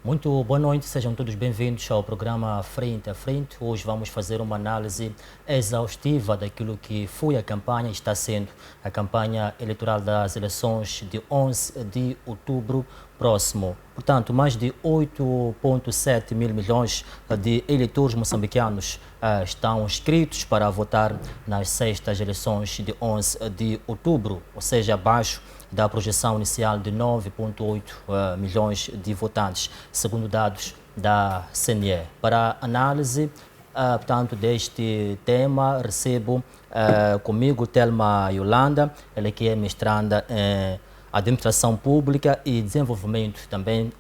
Muito boa noite, sejam todos bem-vindos ao programa Frente a Frente. Hoje vamos fazer uma análise exaustiva daquilo que foi a campanha, está sendo a campanha eleitoral das eleições de 11 de outubro próximo. Portanto, mais de 8,7 mil milhões de eleitores moçambicanos estão inscritos para votar nas sextas eleições de 11 de outubro, ou seja, abaixo da projeção inicial de 9,8 milhões de votantes, segundo dados da CNE. Para análise, portanto, deste tema, recebo comigo Telma Yolanda, ela que é mestranda em Administração Pública e Desenvolvimento, também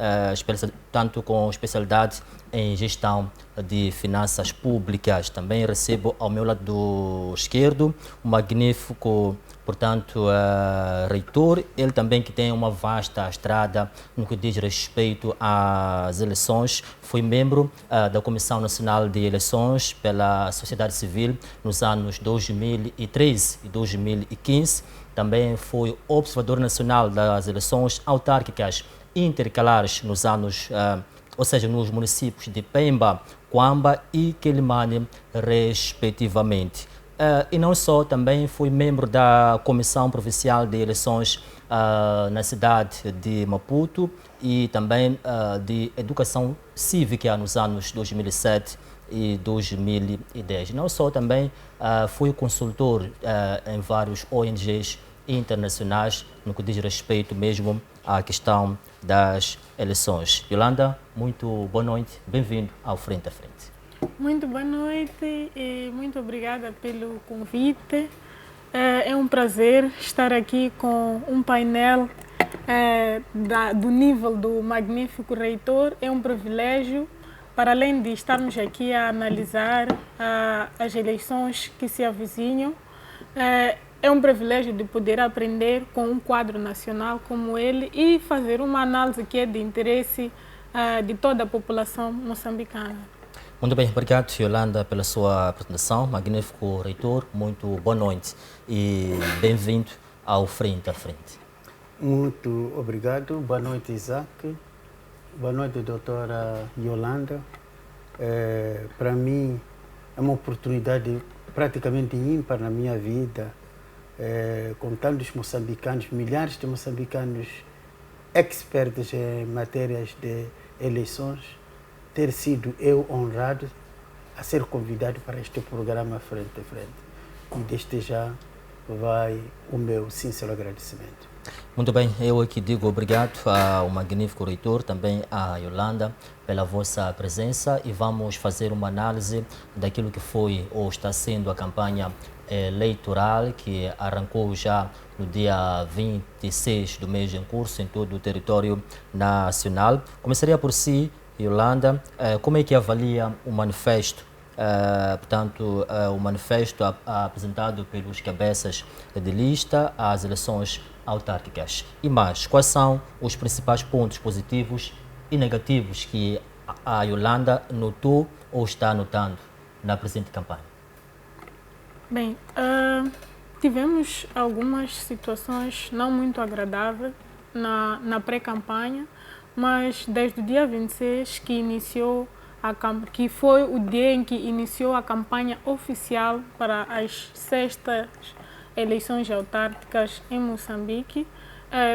tanto com especialidade em Gestão de Finanças Públicas. Também recebo ao meu lado esquerdo o magnífico, portanto, reitor, ele também que tem uma vasta estrada no que diz respeito às eleições, foi membro da Comissão Nacional de Eleições pela sociedade civil nos anos 2013 e 2015, também foi observador nacional das eleições autárquicas intercalares nos anos, ou seja, nos municípios de Pemba, Quamba e Quelimane, respectivamente. E não só, também foi membro da Comissão Provincial de Eleições na cidade de Maputo e também de Educação Cívica nos anos 2007 e 2010. Não só, também foi consultor em vários ONGs internacionais no que diz respeito mesmo à questão das eleições. Yolanda, muito boa noite, bem-vindo ao Frente a Frente. Muito boa noite e muito obrigada pelo convite. É um prazer estar aqui com um painel do nível do magnífico reitor. É um privilégio, para além de estarmos aqui a analisar as eleições que se avizinham, é um privilégio de poder aprender com um quadro nacional como ele e fazer uma análise que é de interesse de toda a população moçambicana. Muito bem, obrigado, Yolanda, pela sua apresentação. Magnífico reitor, muito boa noite e bem-vindo ao Frente a Frente. Muito obrigado. Boa noite, Isaac. Boa noite, doutora Yolanda. Para mim, é uma oportunidade praticamente ímpar na minha vida, com tantos moçambicanos, milhares de moçambicanos expertos em matérias de eleições, ter sido eu honrado a ser convidado para este programa Frente a Frente. E desde já vai o meu sincero agradecimento. Muito bem, eu aqui digo obrigado ao magnífico reitor, também à Yolanda, pela vossa presença e vamos fazer uma análise daquilo que foi ou está sendo a campanha eleitoral que arrancou já no dia 26 do mês em curso em todo o território nacional. Começaria por si, Yolanda, como é que avalia o manifesto, portanto, o manifesto apresentado pelos cabeças de lista às eleições autárquicas? E mais, quais são os principais pontos positivos e negativos que a Yolanda notou ou está notando na presente campanha? Bem, tivemos algumas situações não muito agradáveis na pré-campanha, mas desde o dia 26 que foi o dia em que iniciou a campanha oficial para as sextas eleições autárquicas em Moçambique,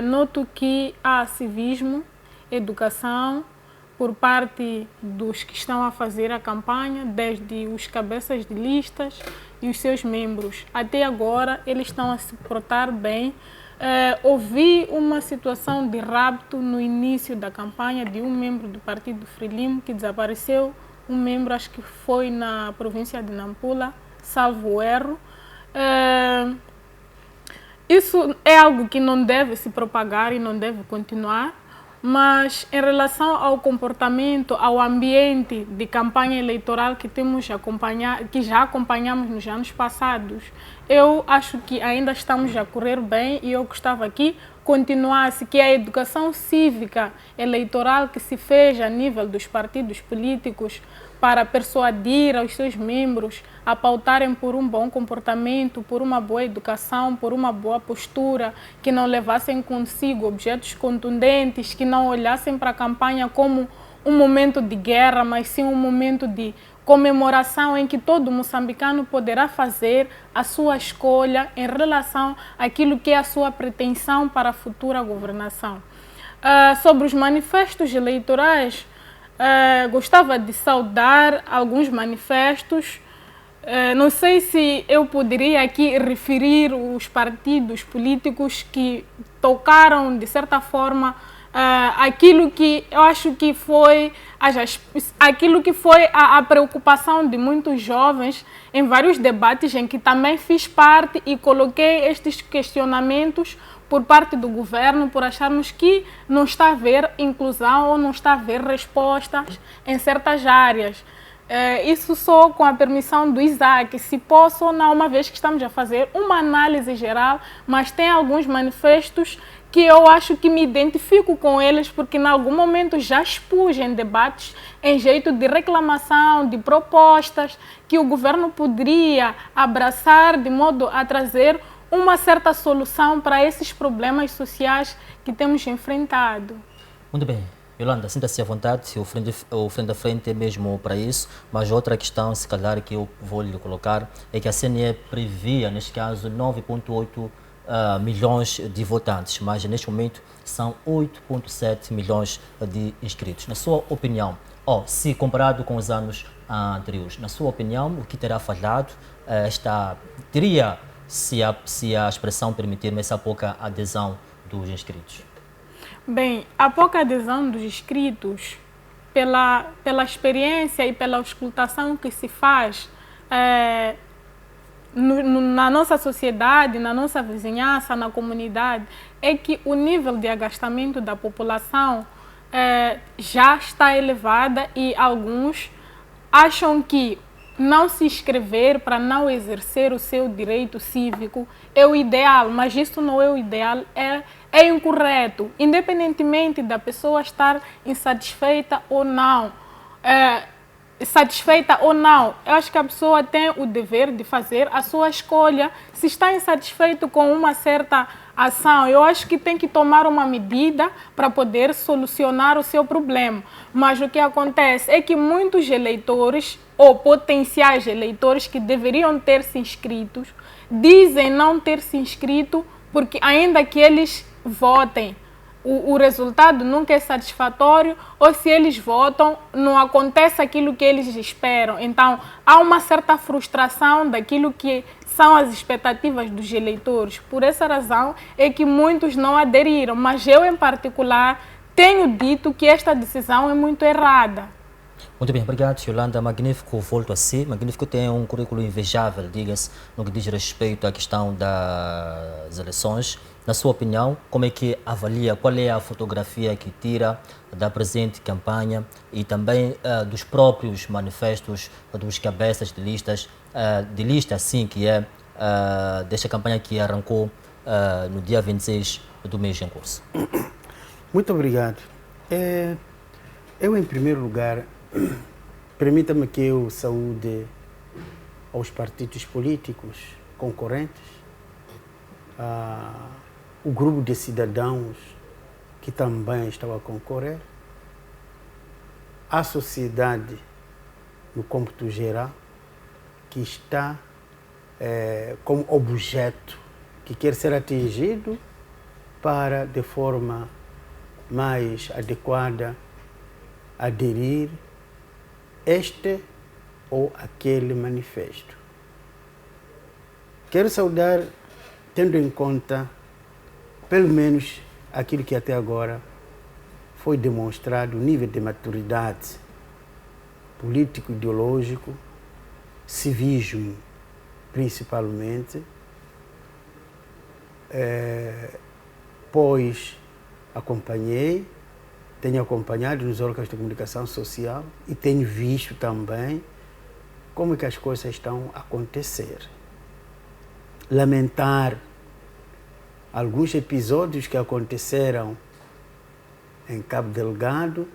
noto que há civismo, educação por parte dos que estão a fazer a campanha, desde os cabeças de listas e os seus membros. Até agora eles estão a se portar bem. Houve uma situação de rapto no início da campanha de um membro do Partido Frelimo que desapareceu, um membro acho que foi na província de Nampula, salvo erro. Isso é algo que não deve se propagar e não deve continuar, mas em relação ao comportamento, ao ambiente de campanha eleitoral que que já acompanhamos nos anos passados, eu acho que ainda estamos a correr bem e eu gostava que continuasse, que a educação cívica eleitoral que se fez a nível dos partidos políticos para persuadir aos seus membros a pautarem por um bom comportamento, por uma boa educação, por uma boa postura, que não levassem consigo objetos contundentes, que não olhassem para a campanha como um momento de guerra, mas sim um momento de comemoração em que todo moçambicano poderá fazer a sua escolha em relação àquilo que é a sua pretensão para a futura governação. Sobre os manifestos eleitorais, gostava de saudar alguns manifestos. Não sei se eu poderia aqui referir os partidos políticos que tocaram, de certa forma, aquilo que eu acho que foi a preocupação de muitos jovens em vários debates em que também fiz parte e coloquei estes questionamentos por parte do governo, por acharmos que não está a haver inclusão ou não está a haver respostas em certas áreas. Isso só com a permissão do Isaac, se posso ou não, uma vez que estamos a fazer uma análise geral, mas tem alguns manifestos que eu acho que me identifico com eles, porque em algum momento já expus em debates em jeito de reclamação, de propostas que o governo poderia abraçar de modo a trazer uma certa solução para esses problemas sociais que temos enfrentado. Muito bem. Yolanda, sinta-se à vontade, o frente a frente é mesmo para isso, mas outra questão, se calhar, que eu vou lhe colocar é que a CNE previa, neste caso, 9,8 milhões de votantes, mas neste momento são 8,7 milhões de inscritos. Na sua opinião, se comparado com os anos anteriores, na sua opinião, o que terá falhado? Teria, se a expressão permitir-me, essa pouca adesão dos inscritos? Bem, a pouca adesão dos inscritos, pela experiência e pela auscultação que se faz na nossa sociedade, na nossa vizinhança, na comunidade, é que o nível de agastamento da população já está elevada e alguns acham que não se inscrever para não exercer o seu direito cívico é o ideal, mas isso não é o ideal, é incorreto, independentemente da pessoa estar insatisfeita ou não. Eu acho que a pessoa tem o dever de fazer a sua escolha. Se está insatisfeito com uma certa ação, eu acho que tem que tomar uma medida para poder solucionar o seu problema. Mas o que acontece é que muitos eleitores ou potenciais eleitores que deveriam ter se inscritos dizem não ter se inscrito porque ainda que eles votem, o resultado nunca é satisfatório, ou se eles votam, não acontece aquilo que eles esperam. Então, há uma certa frustração daquilo que são as expectativas dos eleitores. Por essa razão é que muitos não aderiram, mas eu, em particular, tenho dito que esta decisão é muito errada. Muito bem, obrigado, Yolanda. Magnífico, volto a si. Magnífico tem um currículo invejável, diga-se, no que diz respeito à questão das eleições. Na sua opinião, como é que avalia, qual é a fotografia que tira da presente campanha e também dos próprios manifestos dos cabeças de lista, assim, que é desta campanha que arrancou no dia 26 do mês em curso? Muito obrigado. Eu, em primeiro lugar, permita-me que eu saúde aos partidos políticos concorrentes, o grupo de cidadãos que também estão a concorrer, a sociedade no cômputo geral, que está como objeto que quer ser atingido para, de forma mais adequada, aderir este ou aquele manifesto. Quero saudar, tendo em conta, pelo menos aquilo que até agora foi demonstrado, o nível de maturidade político-ideológico, civismo principalmente, pois tenho acompanhado nos órgãos de comunicação social e tenho visto também como é que as coisas estão a acontecer. Lamentar alguns episódios que aconteceram em Cabo Delgado,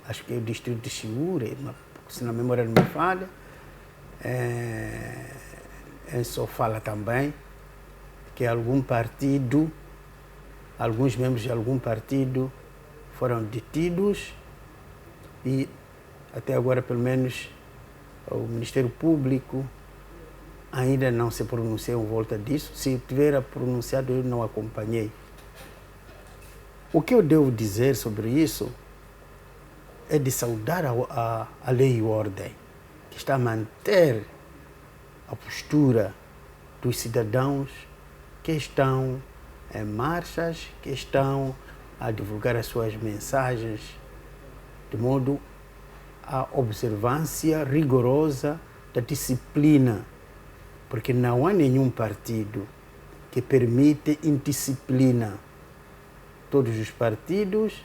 acho que é o distrito de Chiure, se na memória não me falha, em Sofala também, que alguns membros de algum partido foram detidos e até agora, pelo menos, o Ministério Público ainda não se pronunciou em volta disso. Se tiver pronunciado, eu não acompanhei. O que eu devo dizer sobre isso é de saudar a lei e ordem, que está a manter a postura dos cidadãos que estão em marchas, que estão a divulgar as suas mensagens, de modo à observância rigorosa da disciplina, porque não há nenhum partido que permite indisciplina. Todos os partidos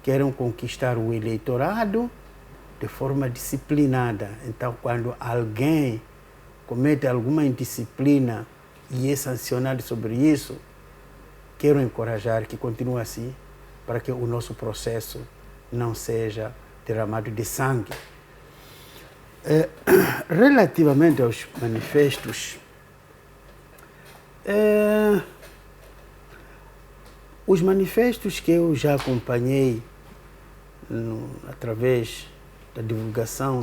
querem conquistar o eleitorado de forma disciplinada. Então, quando alguém comete alguma indisciplina e é sancionado sobre isso, quero encorajar que continue assim, para que o nosso processo não seja derramado de sangue. Relativamente aos manifestos, os manifestos que eu já acompanhei através da divulgação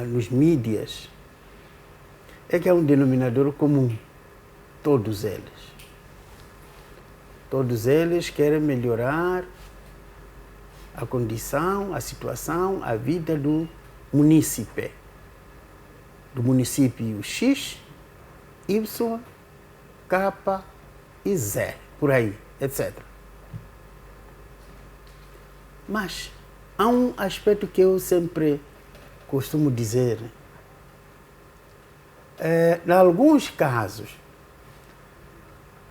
nos mídias, é que há um denominador comum, todos eles. Todos eles querem melhorar a condição, a situação, a vida do munícipe X, Y, K e Z, por aí, etc. Mas há um aspecto que eu sempre costumo dizer. Em alguns casos,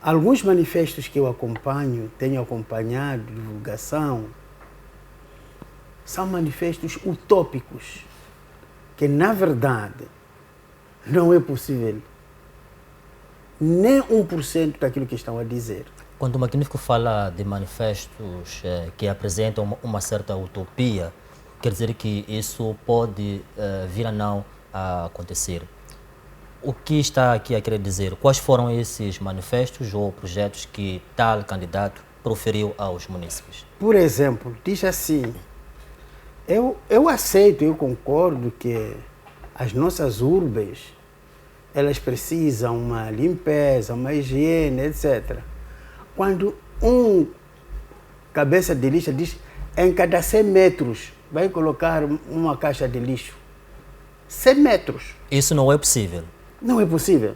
alguns manifestos que eu acompanho, tenho acompanhado, divulgação, são manifestos utópicos, que na verdade não é possível nem 1% daquilo que estão a dizer. Quando o Magnífico fala de manifestos que apresentam uma certa utopia, quer dizer que isso pode vir a não acontecer. O que está aqui a querer dizer? Quais foram esses manifestos ou projetos que tal candidato proferiu aos munícipes? Por exemplo, diz assim, eu aceito, eu concordo que as nossas urbes, elas precisam uma limpeza, uma higiene, etc. Quando um cabeça de lixo diz, em cada 100 metros vai colocar uma caixa de lixo. 100 metros. Isso não é possível. Não é possível.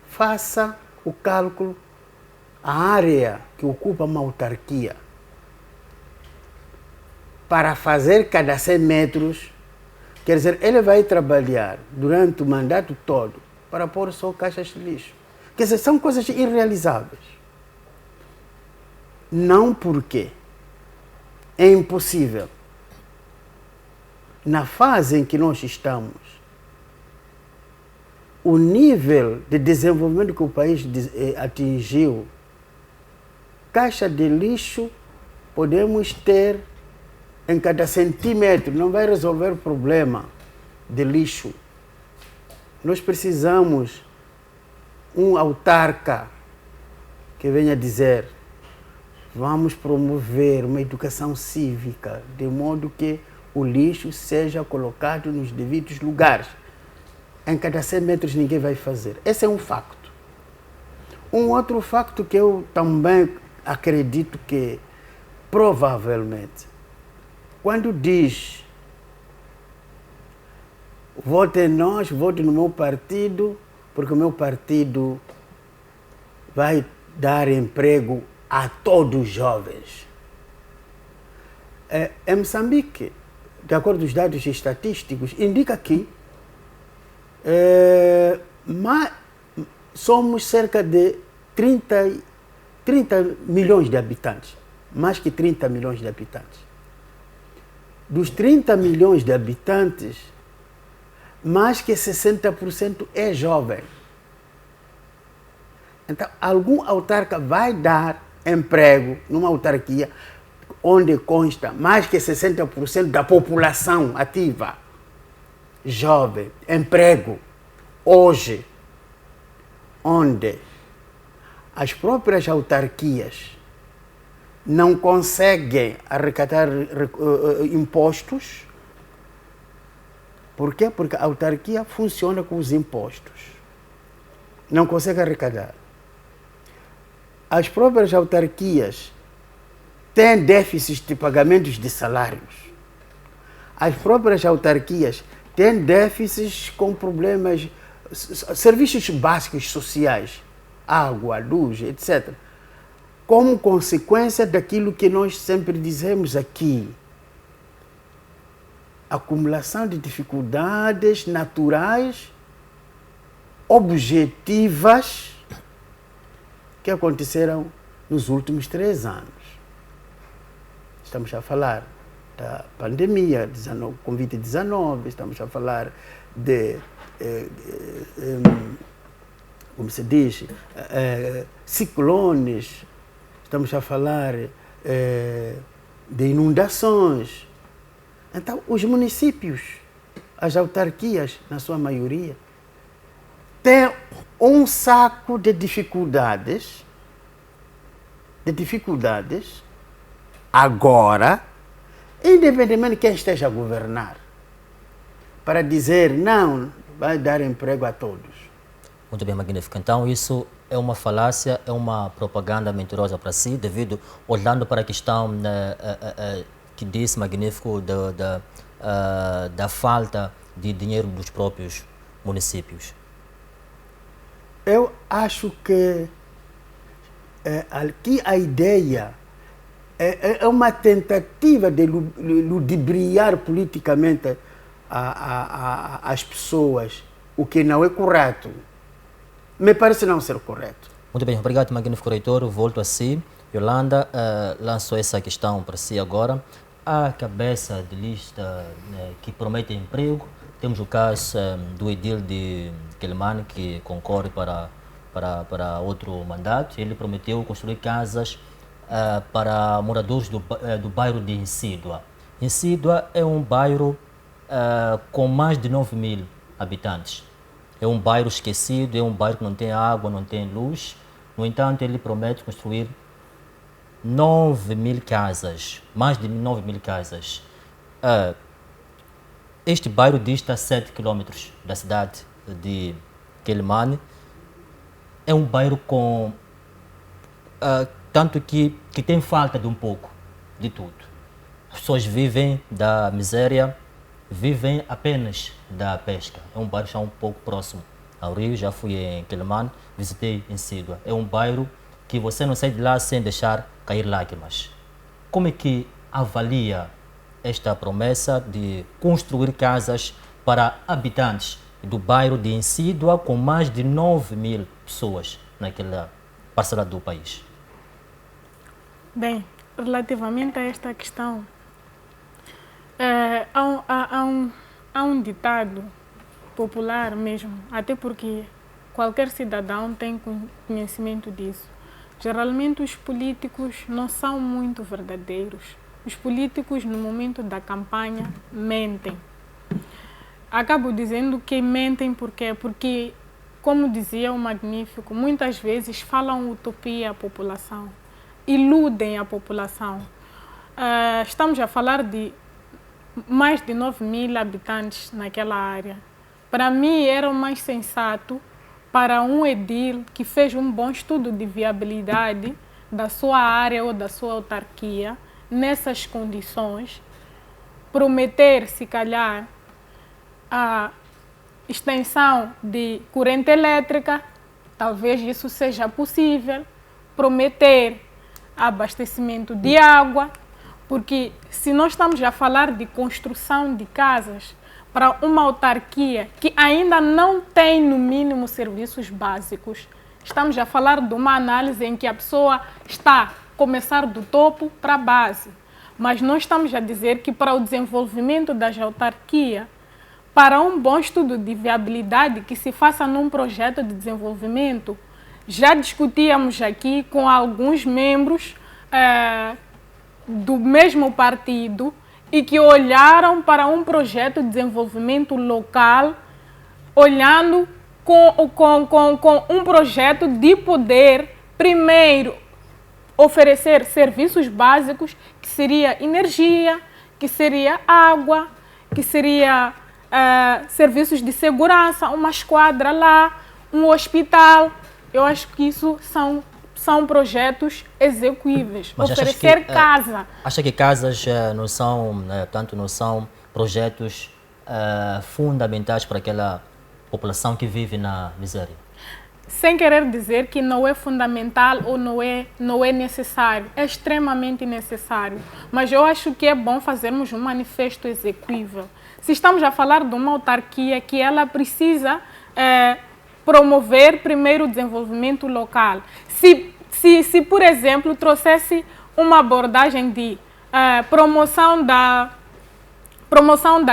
Faça o cálculo, a área que ocupa uma autarquia. Para fazer cada 100 metros, quer dizer, ele vai trabalhar durante o mandato todo para pôr só caixas de lixo. Quer dizer, são coisas irrealizáveis. Não porque é impossível. Na fase em que nós estamos, o nível de desenvolvimento que o país atingiu, caixa de lixo podemos ter em cada centímetro, não vai resolver o problema de lixo. Nós precisamos um autarca que venha dizer, vamos promover uma educação cívica, de modo que o lixo seja colocado nos devidos lugares. Em cada 100 metros ninguém vai fazer. Esse é um facto. Um outro facto que eu também acredito que, provavelmente, quando diz vote em nós, vote no meu partido, porque o meu partido vai dar emprego a todos os jovens. Em Moçambique, de acordo com os dados estatísticos, indica que somos cerca de 30 milhões de habitantes, mais que 30 milhões de habitantes. Dos 30 milhões de habitantes, mais que 60% é jovem. Então, algum autarca vai dar emprego numa autarquia onde consta mais que 60% da população ativa. Jovem, emprego. Hoje, onde as próprias autarquias não conseguem arrecadar impostos. Por quê? Porque a autarquia funciona com os impostos. Não consegue arrecadar. As próprias autarquias têm déficits de pagamentos de salários. As próprias autarquias têm déficits com problemas, serviços básicos sociais, água, luz, etc. Como consequência daquilo que nós sempre dizemos aqui, acumulação de dificuldades naturais, objetivas, que aconteceram nos últimos 3 anos. Estamos a falar da pandemia, Covid-19, estamos a falar de, como se diz, ciclones, estamos a falar de inundações. Então, os municípios, as autarquias, na sua maioria, têm um saco de dificuldades agora, independentemente de quem esteja a governar, para dizer não, vai dar emprego a todos. Muito bem, magnífico. Então, isso é uma falácia, é uma propaganda mentirosa para si, devido, olhando para a questão que disse, magnífico, da falta de dinheiro dos próprios municípios. Eu acho que aqui a ideia é uma tentativa de ludibriar politicamente as pessoas, o que não é correto. Me parece não ser correto. Muito bem, obrigado, magnífico reitor. Volto a si. Yolanda lançou essa questão para si agora. A cabeça de lista que promete emprego, temos o caso do edil de Quelimane, que concorre para outro mandato. Ele prometeu construir casas para moradores do bairro de Insídua. Insídua é um bairro com mais de 9.000 habitantes. É um bairro esquecido, é um bairro que não tem água, não tem luz. No entanto, ele promete construir 9.000 casas, mais de 9.000 casas. Este bairro dista 7 km da cidade de Quelimane. É um bairro com tanto que tem falta de um pouco de tudo. As pessoas vivem da miséria, vivem apenas da pesca. É um bairro já um pouco próximo ao rio, já fui em Quelimane, visitei Insídua. É um bairro que você não sai de lá sem deixar cair lágrimas. Como é que avalia esta promessa de construir casas para habitantes do bairro de Insídua, com mais de 9.000 pessoas naquela parcela do país? Bem, relativamente a esta questão, há um ditado popular mesmo, até porque qualquer cidadão tem conhecimento disso. Geralmente os políticos não são muito verdadeiros. Os políticos, no momento da campanha, mentem. Acabo dizendo que mentem porque, como dizia o Magnífico, muitas vezes falam utopia à população, iludem a população. Estamos a falar de mais de 9.000 habitantes naquela área. Para mim, era o mais sensato para um edil que fez um bom estudo de viabilidade da sua área ou da sua autarquia, nessas condições, prometer, se calhar, a extensão de corrente elétrica, talvez isso seja possível, prometer abastecimento de água, porque se nós estamos a falar de construção de casas para uma autarquia que ainda não tem, no mínimo, serviços básicos, estamos a falar de uma análise em que a pessoa está a começar do topo para a base. Mas nós estamos a dizer que para o desenvolvimento das autarquias, para um bom estudo de viabilidade que se faça num projeto de desenvolvimento, já discutíamos aqui com alguns membros do mesmo partido e que olharam para um projeto de desenvolvimento local, olhando com um projeto de poder, primeiro, oferecer serviços básicos, que seria energia, que seria água, que seria serviços de segurança, uma esquadra lá, um hospital. Eu acho que isso são projetos execuíveis. Mas oferecer casa. Acha que casas não são projetos fundamentais para aquela população que vive na miséria? Sem querer dizer que não é fundamental ou não é necessário. É extremamente necessário. Mas eu acho que é bom fazermos um manifesto execuível. Se estamos a falar de uma autarquia que ela precisa promover primeiro o desenvolvimento local. Se, por exemplo, trouxesse uma abordagem de promoção da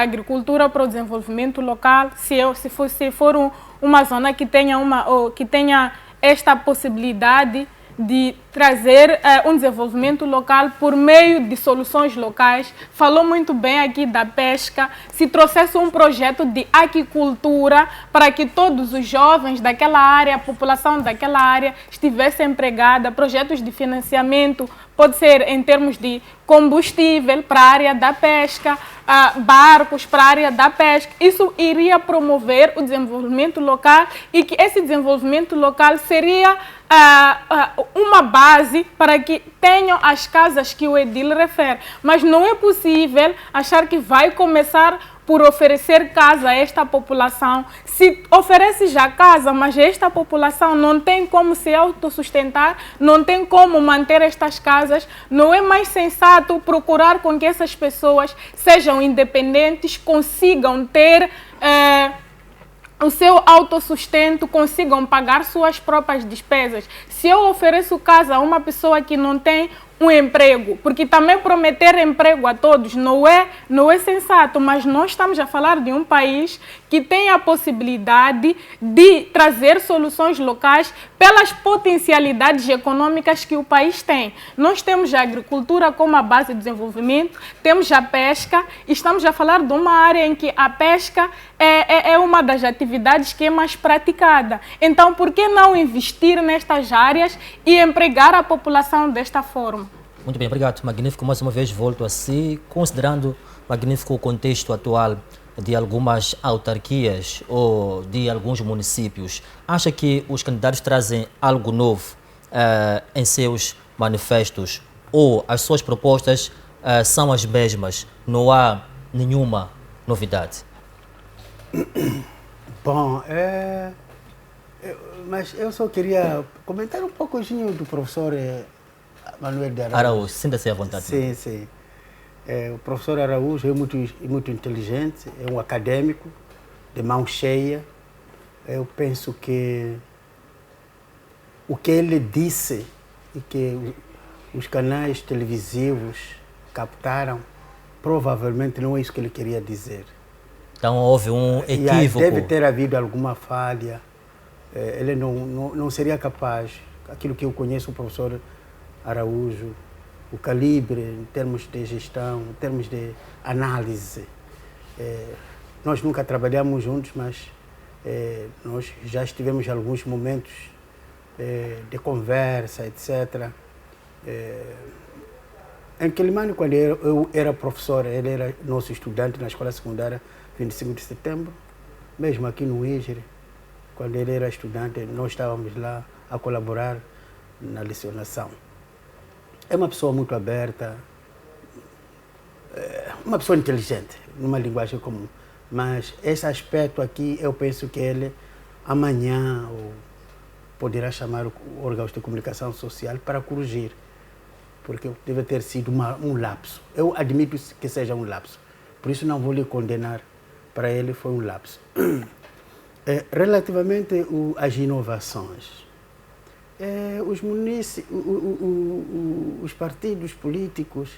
agricultura para o desenvolvimento local, se for uma zona que tenha esta possibilidade de trazer um desenvolvimento local por meio de soluções locais. Falou muito bem aqui da pesca. Se trouxesse um projeto de aquicultura para que todos os jovens daquela área, a população daquela área estivesse empregada, projetos de financiamento, pode ser em termos de combustível para a área da pesca, barcos para a área da pesca. Isso iria promover o desenvolvimento local e que esse desenvolvimento local seria uma base para que tenham as casas que o edil refere. Mas não é possível achar que vai começar por oferecer casa a esta população. Se oferece já casa, mas esta população não tem como se autossustentar, não tem como manter estas casas, não é mais sensato procurar com que essas pessoas sejam independentes, consigam ter o seu autossustento, consigam pagar suas próprias despesas. Se eu ofereço casa a uma pessoa que não tem um emprego, porque também prometer emprego a todos não é sensato, mas nós estamos a falar de um país que tem a possibilidade de trazer soluções locais pelas potencialidades econômicas que o país tem. Nós temos a agricultura como a base de desenvolvimento, temos a pesca, estamos a falar de uma área em que a pesca é uma das atividades que é mais praticada. Então, por que não investir nestas áreas e empregar a população desta forma? Muito bem, obrigado. Magnífico. Mais uma vez volto a si, considerando magnífico o contexto atual de algumas autarquias ou de alguns municípios. Acha que os candidatos trazem algo novo em seus manifestos ou as suas propostas são as mesmas? Não há nenhuma novidade? Bom, mas eu só queria comentar um pouquinho do professor Manuel de Araújo. Sinta-se à vontade. Sim. O professor Araújo é muito inteligente, é um acadêmico de mão cheia. Eu penso que o que ele disse e que os canais televisivos captaram, provavelmente não é isso que ele queria dizer. Então houve um equívoco. Deve ter havido alguma falha. Ele não seria capaz, aquilo que eu conheço o professor Araújo, o calibre em termos de gestão, em termos de análise. Nós nunca trabalhamos juntos, mas nós já estivemos em alguns momentos de conversa, etc. Em Quelimane, quando eu era professor, ele era nosso estudante na escola secundária 25 de setembro, mesmo aqui no IGRE, quando ele era estudante, nós estávamos lá a colaborar na lecionação. É uma pessoa muito aberta, uma pessoa inteligente, numa linguagem comum. Mas esse aspecto aqui, eu penso que ele amanhã poderá chamar órgãos de comunicação social para corrigir, porque deve ter sido um lapso. Eu admito que seja um lapso, por isso não vou lhe condenar. Para ele foi um lapso. Relativamente às inovações, os partidos políticos,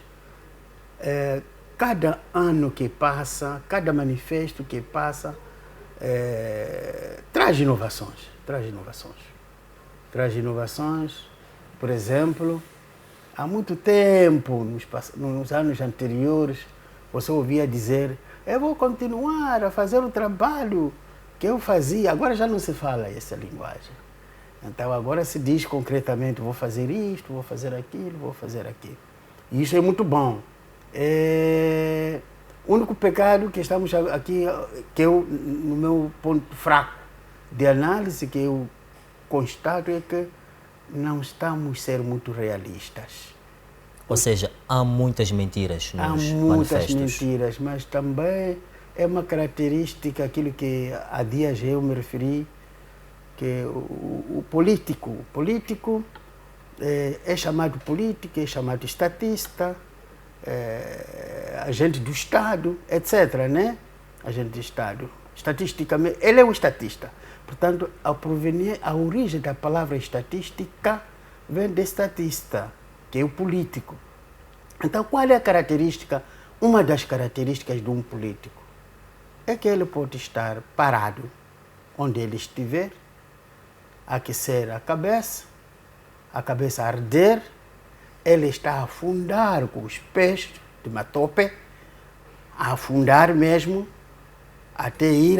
cada ano que passa, cada manifesto que passa, traz inovações. Por exemplo, há muito tempo, nos anos anteriores, você ouvia dizer: eu vou continuar a fazer o trabalho que eu fazia. Agora já não se fala essa linguagem. Então agora se diz concretamente, vou fazer isto, vou fazer aquilo, vou fazer aquilo. E isso é muito bom. O único pecado que estamos aqui, que eu, no meu ponto fraco de análise, que eu constato, é que não estamos a ser muito realistas. Ou seja, há muitas mentiras nos manifestos. Há muitas mentiras, mas também é uma característica, aquilo que há dias eu me referi, que o político é chamado político, é chamado estatista, agente do Estado, etc., né? Agente do Estado. Estatisticamente, ele é um estatista. Portanto, a origem da palavra estatística vem de estatista, que é o político. Então, qual é a característica? Uma das características de um político é que ele pode estar parado onde ele estiver, aquecer a cabeça arder, ele está a afundar com os pés de uma tope, a afundar mesmo, até ir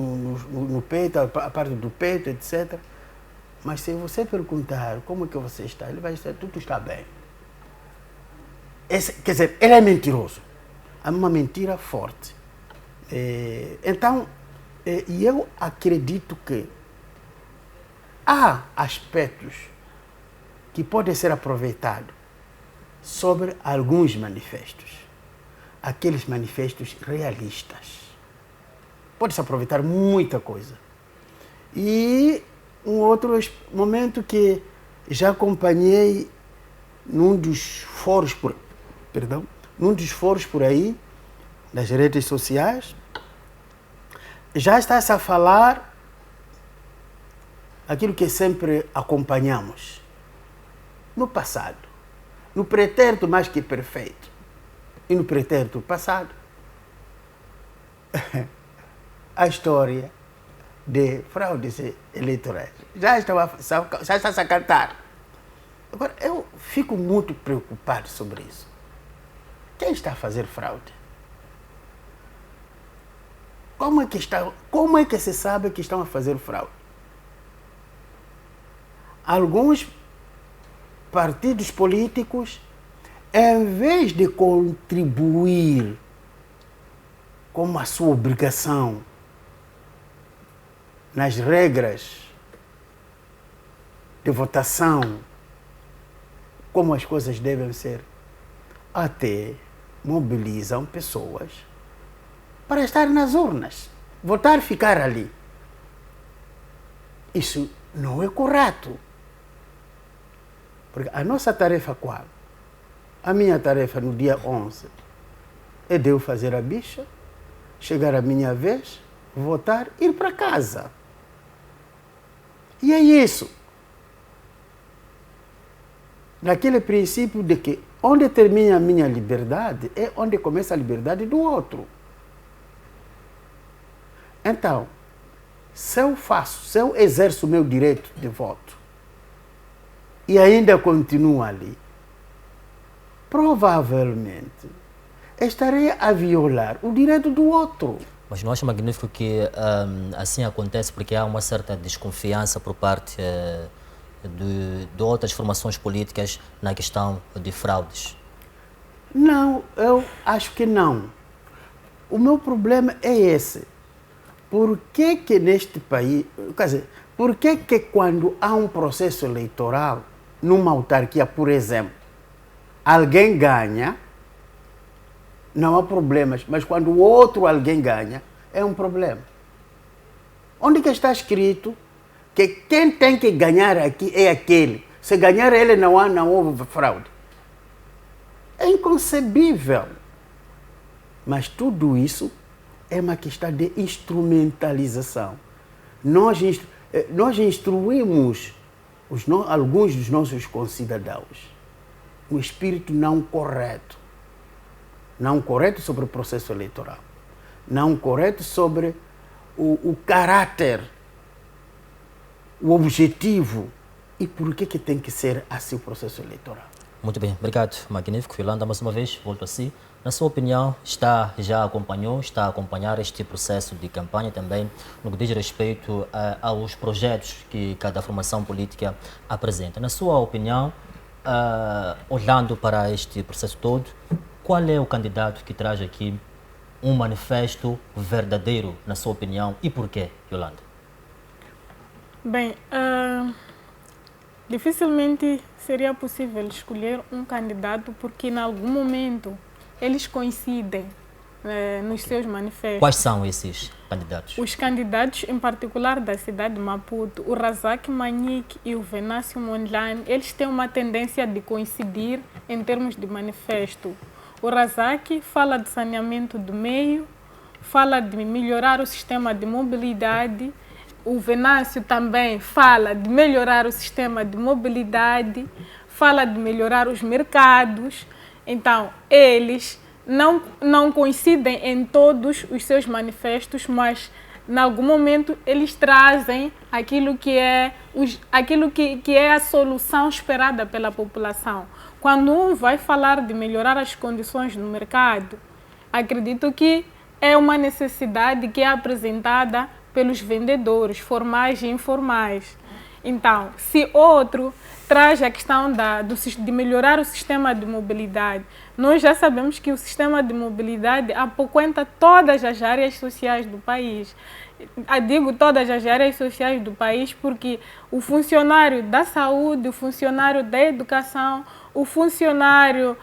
no peito, a parte do peito, etc. Mas se você perguntar como é que você está, ele vai dizer, tudo está bem. Quer dizer, ele é mentiroso. É uma mentira forte. Então, eu acredito que há aspectos que podem ser aproveitados sobre alguns manifestos. Aqueles manifestos realistas. Pode-se aproveitar muita coisa. E um outro momento que já acompanhei num dos fóruns por aí, das redes sociais, já está-se a falar aquilo que sempre acompanhamos no passado, no pretérito mais que perfeito e no pretérito passado, a história de fraudes eleitorais. Já está a cantar. Agora, eu fico muito preocupado sobre isso. Quem está a fazer fraude? Como é que se sabe que estão a fazer fraude? Alguns partidos políticos, em vez de contribuir como a sua obrigação nas regras de votação, como as coisas devem ser, até mobilizam pessoas para estar nas urnas, votar e ficar ali. Isso não é correto. Porque a nossa tarefa qual? A minha tarefa no dia 11 é de eu fazer a bicha, chegar a minha vez, votar, ir para casa. E é isso. Naquele princípio de que onde termina a minha liberdade é onde começa a liberdade do outro. Então, se eu exerço o meu direito de voto e ainda continuo ali, provavelmente estarei a violar o direito do outro. Mas não acho magnífico que assim acontece porque há uma certa desconfiança por parte de outras formações políticas na questão de fraudes? Não, eu acho que não. O meu problema é esse. Por que neste país, quer dizer, por que quando há um processo eleitoral, numa autarquia, por exemplo, alguém ganha, não há problemas, mas quando o outro alguém ganha, é um problema. Onde que está escrito que quem tem que ganhar aqui é aquele? Se ganhar ele, não houve fraude. É inconcebível. Mas tudo isso é uma questão de instrumentalização. Nós instruímos alguns dos nossos concidadãos um espírito não correto. Não correto sobre o processo eleitoral. Não correto sobre o caráter, o objetivo e por que tem que ser assim o processo eleitoral. Muito bem, obrigado, magnífico. Yolanda, mais uma vez, volto a si Na sua opinião, está a acompanhar este processo de campanha também no que diz respeito aos projetos que cada formação política apresenta. Na sua opinião, olhando para este processo todo, qual é o candidato que traz aqui um manifesto verdadeiro, na sua opinião, e porquê, Yolanda? Bem, dificilmente seria possível escolher um candidato porque, em algum momento, eles coincidem nos seus manifestos. Quais são esses candidatos? Os candidatos, em particular da cidade de Maputo, o Razak Manique e o Venâncio Mondlane, eles têm uma tendência de coincidir em termos de manifesto. O Razak fala de saneamento do meio, fala de melhorar o sistema de mobilidade. O Venâncio também fala de melhorar o sistema de mobilidade, fala de melhorar os mercados. Então, eles não coincidem em todos os seus manifestos, mas, em algum momento, eles trazem aquilo que é a solução esperada pela população. Quando um vai falar de melhorar as condições no mercado, acredito que é uma necessidade que é apresentada pelos vendedores, formais e informais. Então, se outro traz a questão de melhorar o sistema de mobilidade, nós já sabemos que o sistema de mobilidade apoquenta todas as áreas sociais do país. Eu digo todas as áreas sociais do país porque o funcionário da saúde, o funcionário da educação, o funcionário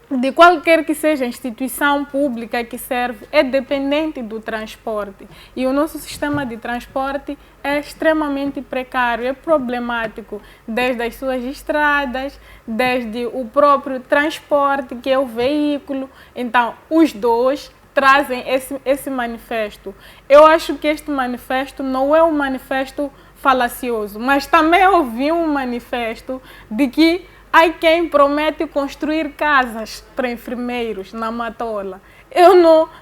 de qualquer que seja a instituição pública que serve é dependente do transporte. E o nosso sistema de transporte é extremamente precário, é problemático, desde as suas estradas, desde o próprio transporte, que é o veículo. Então, os dois trazem esse manifesto. Eu acho que este manifesto não é um manifesto falacioso, mas também ouvi um manifesto de que há quem promete construir casas para enfermeiros na Matola. Eu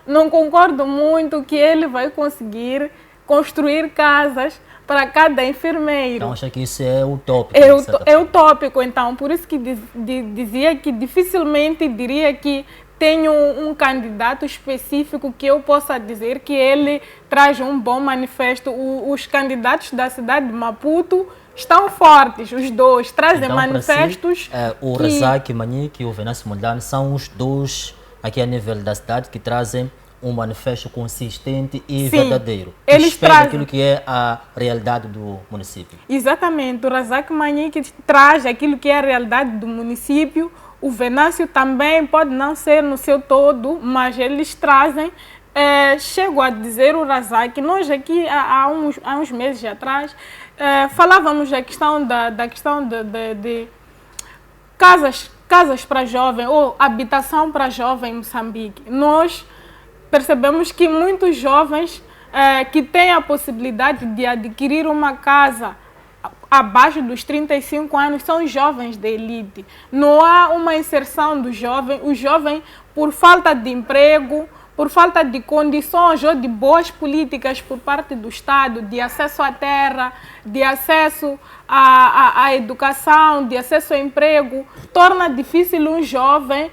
não concordo muito que ele vai conseguir construir casas para cada enfermeiro. Então acha que isso é utópico? É utópico, então. Por isso que dizia que dificilmente diria que tenho um candidato específico que eu possa dizer que ele traz um bom manifesto. Os candidatos da cidade de Maputo estão fortes, os dois, trazem então, manifestos. Si, o Razak Manique e o Venâncio Mondlane são os dois aqui a nível da cidade que trazem um manifesto consistente e verdadeiro. Eles trazem aquilo que é a realidade do município. Exatamente, o Razak Manique traz aquilo que é a realidade do município. O Venâncio também pode não ser no seu todo, mas eles trazem. Chego a dizer o Razak, nós aqui há uns meses atrás falávamos da questão de casas para jovem ou habitação para jovem em Moçambique. Nós percebemos que muitos jovens que têm a possibilidade de adquirir uma casa abaixo dos 35 anos são jovens de elite. Não há uma inserção do jovem. O jovem, por falta de emprego, por falta de condições ou de boas políticas por parte do Estado, de acesso à terra, de acesso à educação, de acesso ao emprego, torna difícil um jovem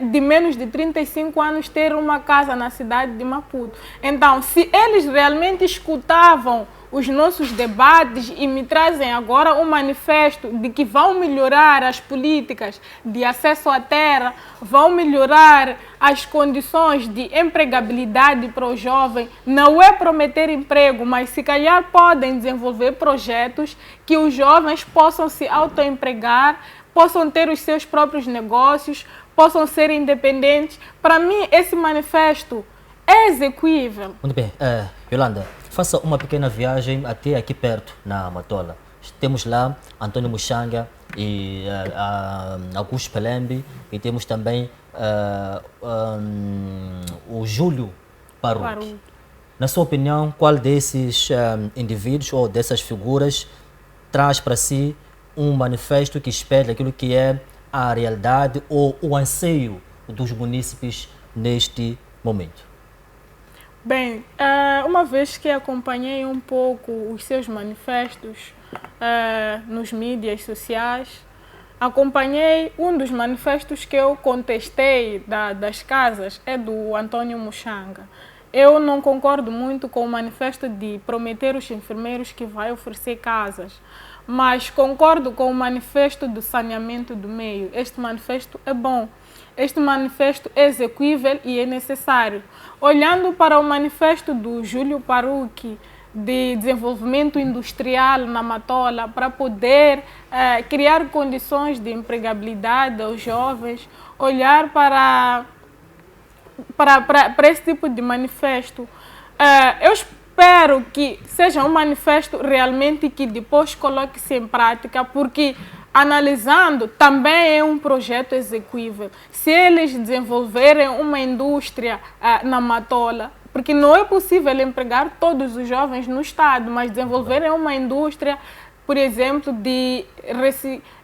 de menos de 35 anos ter uma casa na cidade de Maputo. Então, se eles realmente escutavam os nossos debates e me trazem agora um manifesto de que vão melhorar as políticas de acesso à terra, vão melhorar as condições de empregabilidade para o jovem, não é prometer emprego, mas se calhar podem desenvolver projetos que os jovens possam se autoempregar, possam ter os seus próprios negócios, possam ser independentes. Para mim, esse manifesto é execuível. Muito bem. Yolanda, faça uma pequena viagem até aqui perto, na Matola. Temos lá Antônio Muxanga e Augusto Pelembe e temos também o Júlio Paruque. Na sua opinião, qual desses indivíduos ou dessas figuras traz para si um manifesto que espelha aquilo que é a realidade ou o anseio dos munícipes neste momento? Bem, uma vez que acompanhei um pouco os seus manifestos nos mídias sociais, acompanhei um dos manifestos que eu contestei das casas, é do Antônio Muxanga. Eu não concordo muito com o manifesto de prometer os enfermeiros que vai oferecer casas, mas concordo com o manifesto do saneamento do meio. Este manifesto é bom. Este manifesto é execuível e é necessário. Olhando para o manifesto do Júlio Parucchi, de desenvolvimento industrial na Matola, para poder criar condições de empregabilidade aos jovens, olhar para esse tipo de manifesto, eu espero que seja um manifesto realmente que depois coloque-se em prática, porque analisando também é um projeto execuível. Se eles desenvolverem uma indústria na Matola, porque não é possível empregar todos os jovens no estado, mas desenvolverem uma indústria, por exemplo, de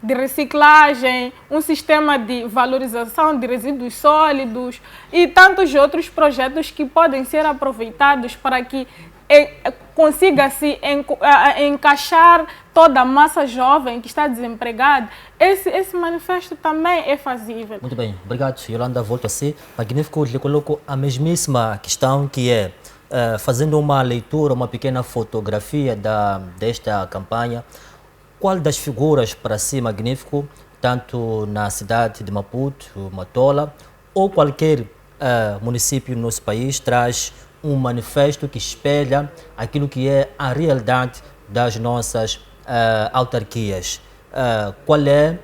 reciclagem, um sistema de valorização de resíduos sólidos e tantos outros projetos que podem ser aproveitados para que consiga-se encaixar toda a massa jovem que está desempregada. Esse manifesto também é fazível. Muito bem, obrigado. Yolanda, volto a si. Magnífico, lhe coloco a mesmíssima questão, que é, fazendo uma leitura, uma pequena fotografia desta campanha, qual das figuras para si, Magnífico, tanto na cidade de Maputo, Matola, ou qualquer município no nosso país, traz um manifesto que espelha aquilo que é a realidade das nossas autarquias? Qual é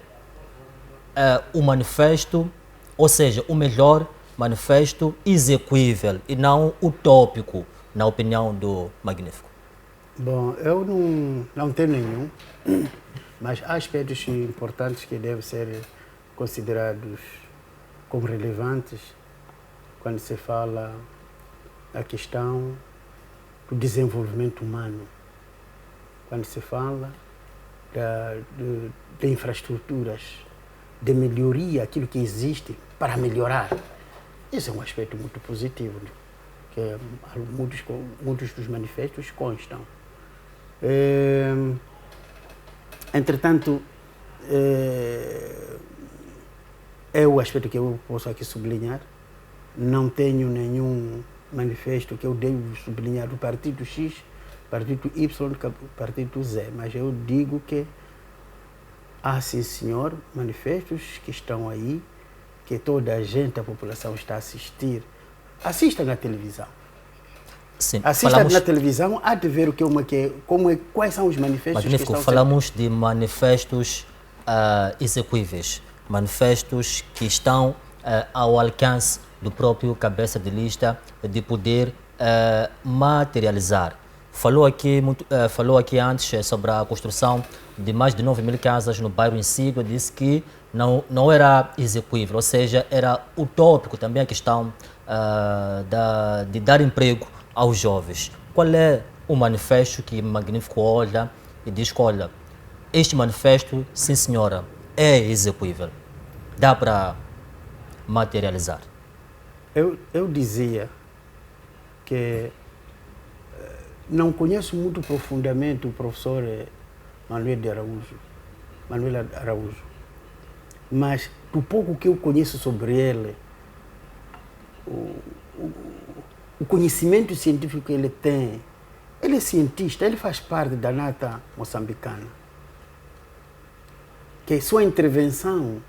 o manifesto, ou seja, o melhor manifesto execuível e não utópico, na opinião do Magnífico? Bom, eu não tenho nenhum, mas há aspectos importantes que devem ser considerados como relevantes quando se fala da questão do desenvolvimento humano, quando se fala de infraestruturas, de melhoria, aquilo que existe para melhorar. Esse é um aspecto muito positivo, que muitos dos manifestos constam. Entretanto, é o aspecto que eu posso aqui sublinhar. Não tenho nenhum manifesto que eu devo sublinhar do partido X, partido Y, partido Z, mas eu digo que há, sim senhor, manifestos que estão aí, que toda a gente, a população está a assistir. Assista na televisão. Sim, assista na televisão, há de ver quais são os manifestos. Magnífico, falamos de manifestos execuíveis, manifestos que estão ao alcance do próprio cabeça de lista de poder materializar. Falou aqui antes sobre a construção de mais de 9.000 casas no bairro Insígua, disse que não era execuível, ou seja, era utópico também a questão de dar emprego aos jovens. Qual é o manifesto que Magnífico olha e diz: olha, este manifesto, sim senhora, é execuível, dá para materializar? Eu dizia que não conheço muito profundamente o professor Manuel Araújo, mas do pouco que eu conheço sobre ele, o conhecimento científico que ele tem, ele é cientista, ele faz parte da nata moçambicana, que sua intervenção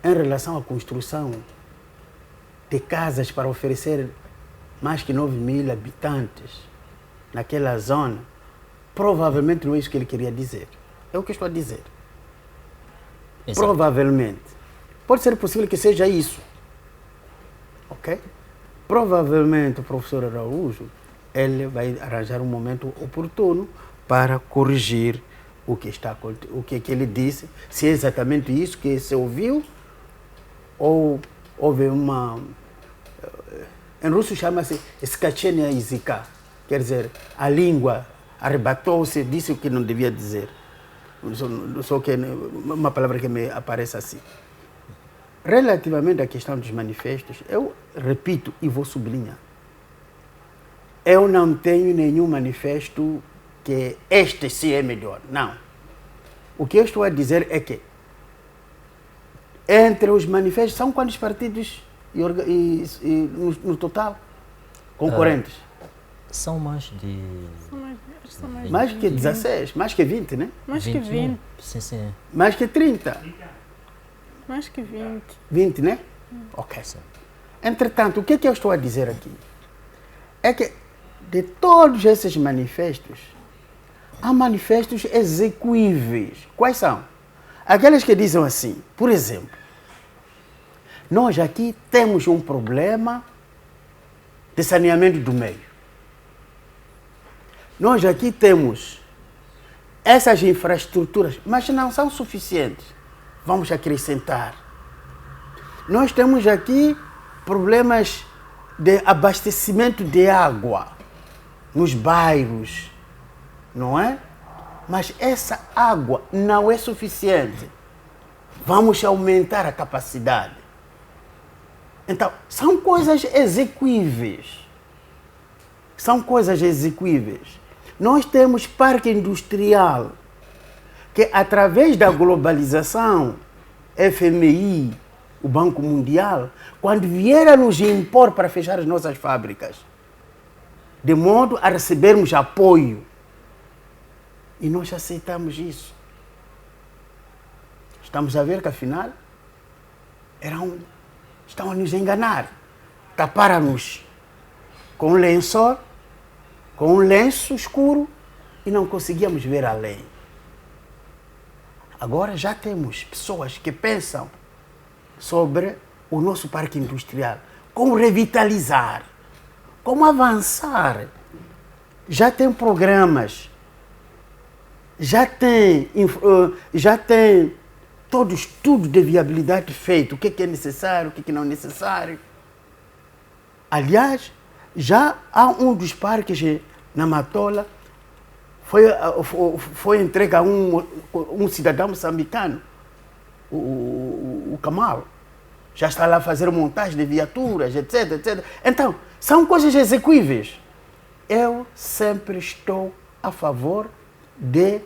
em relação à construção de casas para oferecer mais que 9.000 habitantes naquela zona, provavelmente não é isso que ele queria dizer. É o que eu estou a dizer. Exato. Provavelmente. Pode ser possível que seja isso. Ok? Provavelmente o professor Araújo, ele vai arranjar um momento oportuno para corrigir o que ele disse, se é exatamente isso que se ouviu, ou houve uma... Em russo chama-se skachenia языка, quer dizer, a língua arrebatou-se, disse o que não devia dizer. Só que uma palavra que me aparece assim. Relativamente à questão dos manifestos, eu repito e vou sublinhar. Eu não tenho nenhum manifesto que este sim é melhor. Não. O que eu estou a dizer é que Entre os manifestos, são quantos partidos no total? Concorrentes? São mais de... Mais que 16, mais que 20, né? Mais que 20. Sim. Mais que 30. Mais que 20. 20, né? Ok. Entretanto, o que é que eu estou a dizer aqui? É que de todos esses manifestos, há manifestos execuíveis. Quais são? Aqueles que dizem assim, por exemplo, nós aqui temos um problema de saneamento do meio. Nós aqui temos essas infraestruturas, mas não são suficientes. Vamos acrescentar. Nós temos aqui problemas de abastecimento de água nos bairros, não é? Mas essa água não é suficiente. Vamos aumentar a capacidade. Então, são coisas execuíveis. São coisas execuíveis. Nós temos parque industrial, que através da globalização, FMI, o Banco Mundial, quando vier a nos impor para fechar as nossas fábricas, de modo a recebermos apoio, e nós aceitamos isso. Estamos a ver que, afinal, estão a nos enganar. Taparam-nos com um lençol, com um lenço escuro, e não conseguíamos ver além. Agora já temos pessoas que pensam sobre o nosso parque industrial, como revitalizar, como avançar. Já tem programas, já tem todo estudo de viabilidade feito, o que é necessário, o que não é necessário. Aliás, já há um dos parques na Matola, foi entregue a um cidadão moçambicano, o Kamal. Já está lá a fazer montagem de viaturas, etc. Então, são coisas execuíveis. Eu sempre estou a favor de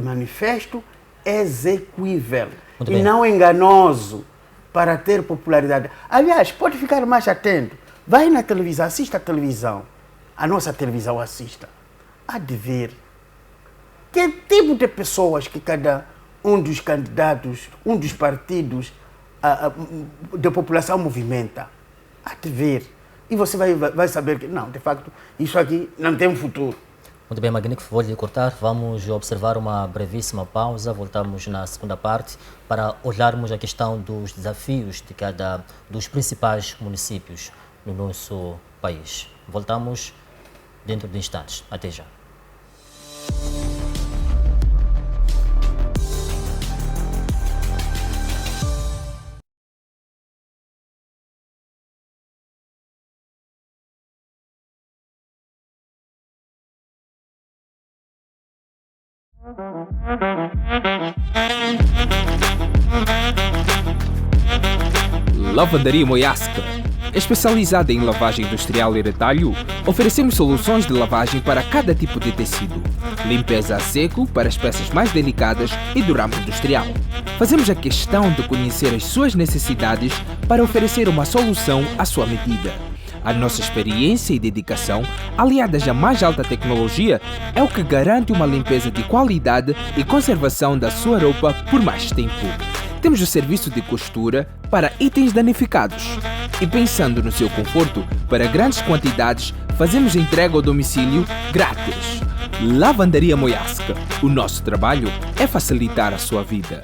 manifesto execuível e não enganoso para ter popularidade. Aliás, pode ficar mais atento. Vai na televisão, assista a televisão. A nossa televisão assista. Há de ver que tipo de pessoas que cada um dos candidatos, um dos partidos da população movimenta. Há de ver. E você vai saber que, não, de facto, isso aqui não tem um futuro. Muito bem, Magnífico, vou lhe cortar. Vamos observar uma brevíssima pausa. Voltamos na segunda parte para olharmos a questão dos desafios de cada dos principais municípios no nosso país. Voltamos dentro de instantes. Até já. Lavandaria Moyasca. Especializada em lavagem industrial e retalho, oferecemos soluções de lavagem para cada tipo de tecido. Limpeza a seco para as peças mais delicadas e do ramo industrial. Fazemos a questão de conhecer as suas necessidades para oferecer uma solução à sua medida. A nossa experiência e dedicação, aliadas à mais alta tecnologia, é o que garante uma limpeza de qualidade e conservação da sua roupa por mais tempo. Temos o serviço de costura para itens danificados. E pensando no seu conforto, para grandes quantidades, fazemos entrega ao domicílio grátis. Lavandaria Moyasca. O nosso trabalho é facilitar a sua vida.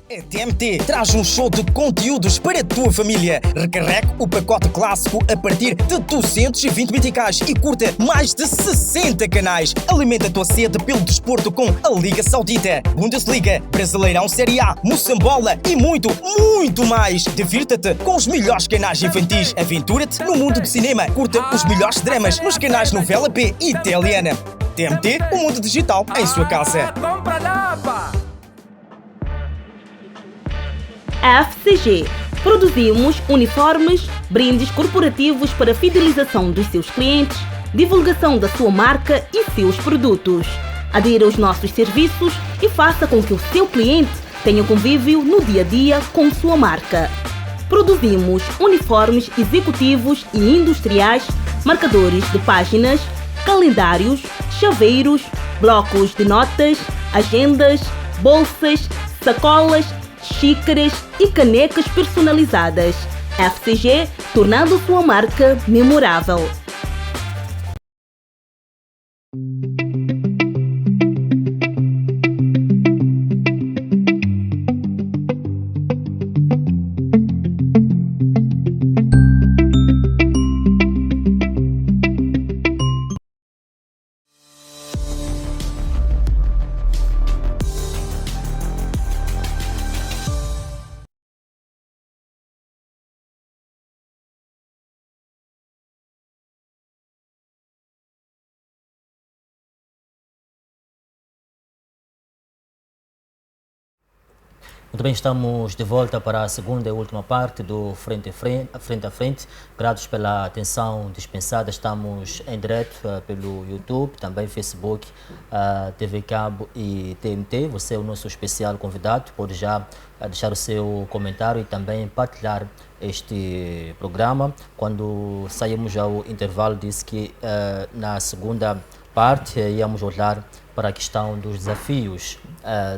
A TMT traz um show de conteúdos para a tua família. Recarregue o pacote clássico a partir de 220 meticais e curta mais de 60 canais. Alimenta a tua sede pelo desporto com a Liga Saudita, Bundesliga, Brasileirão Série A, Moçambola e muito, muito mais. Divirta-te com os melhores canais infantis. Aventura-te no mundo do cinema. Curta os melhores dramas nos canais Novela P e Italiana. TMT, o mundo digital em sua casa. Compra lá, pá! FCG. Produzimos uniformes, brindes corporativos para fidelização dos seus clientes, divulgação da sua marca e seus produtos. Adira aos nossos serviços e faça com que o seu cliente tenha convívio no dia a dia com sua marca. Produzimos uniformes executivos e industriais, marcadores de páginas, calendários, chaveiros, blocos de notas, agendas, bolsas, sacolas, xícaras e canecas personalizadas. FCG, tornando sua marca memorável. Muito bem, estamos de volta para a segunda e última parte do Frente a Frente. Gratos pela atenção dispensada. Estamos em direto pelo YouTube, também Facebook, TV Cabo e TMT. Você é o nosso especial convidado. Pode já deixar o seu comentário e também partilhar este programa. Quando saímos ao intervalo, disse que na segunda parte íamos olhar para a questão dos desafios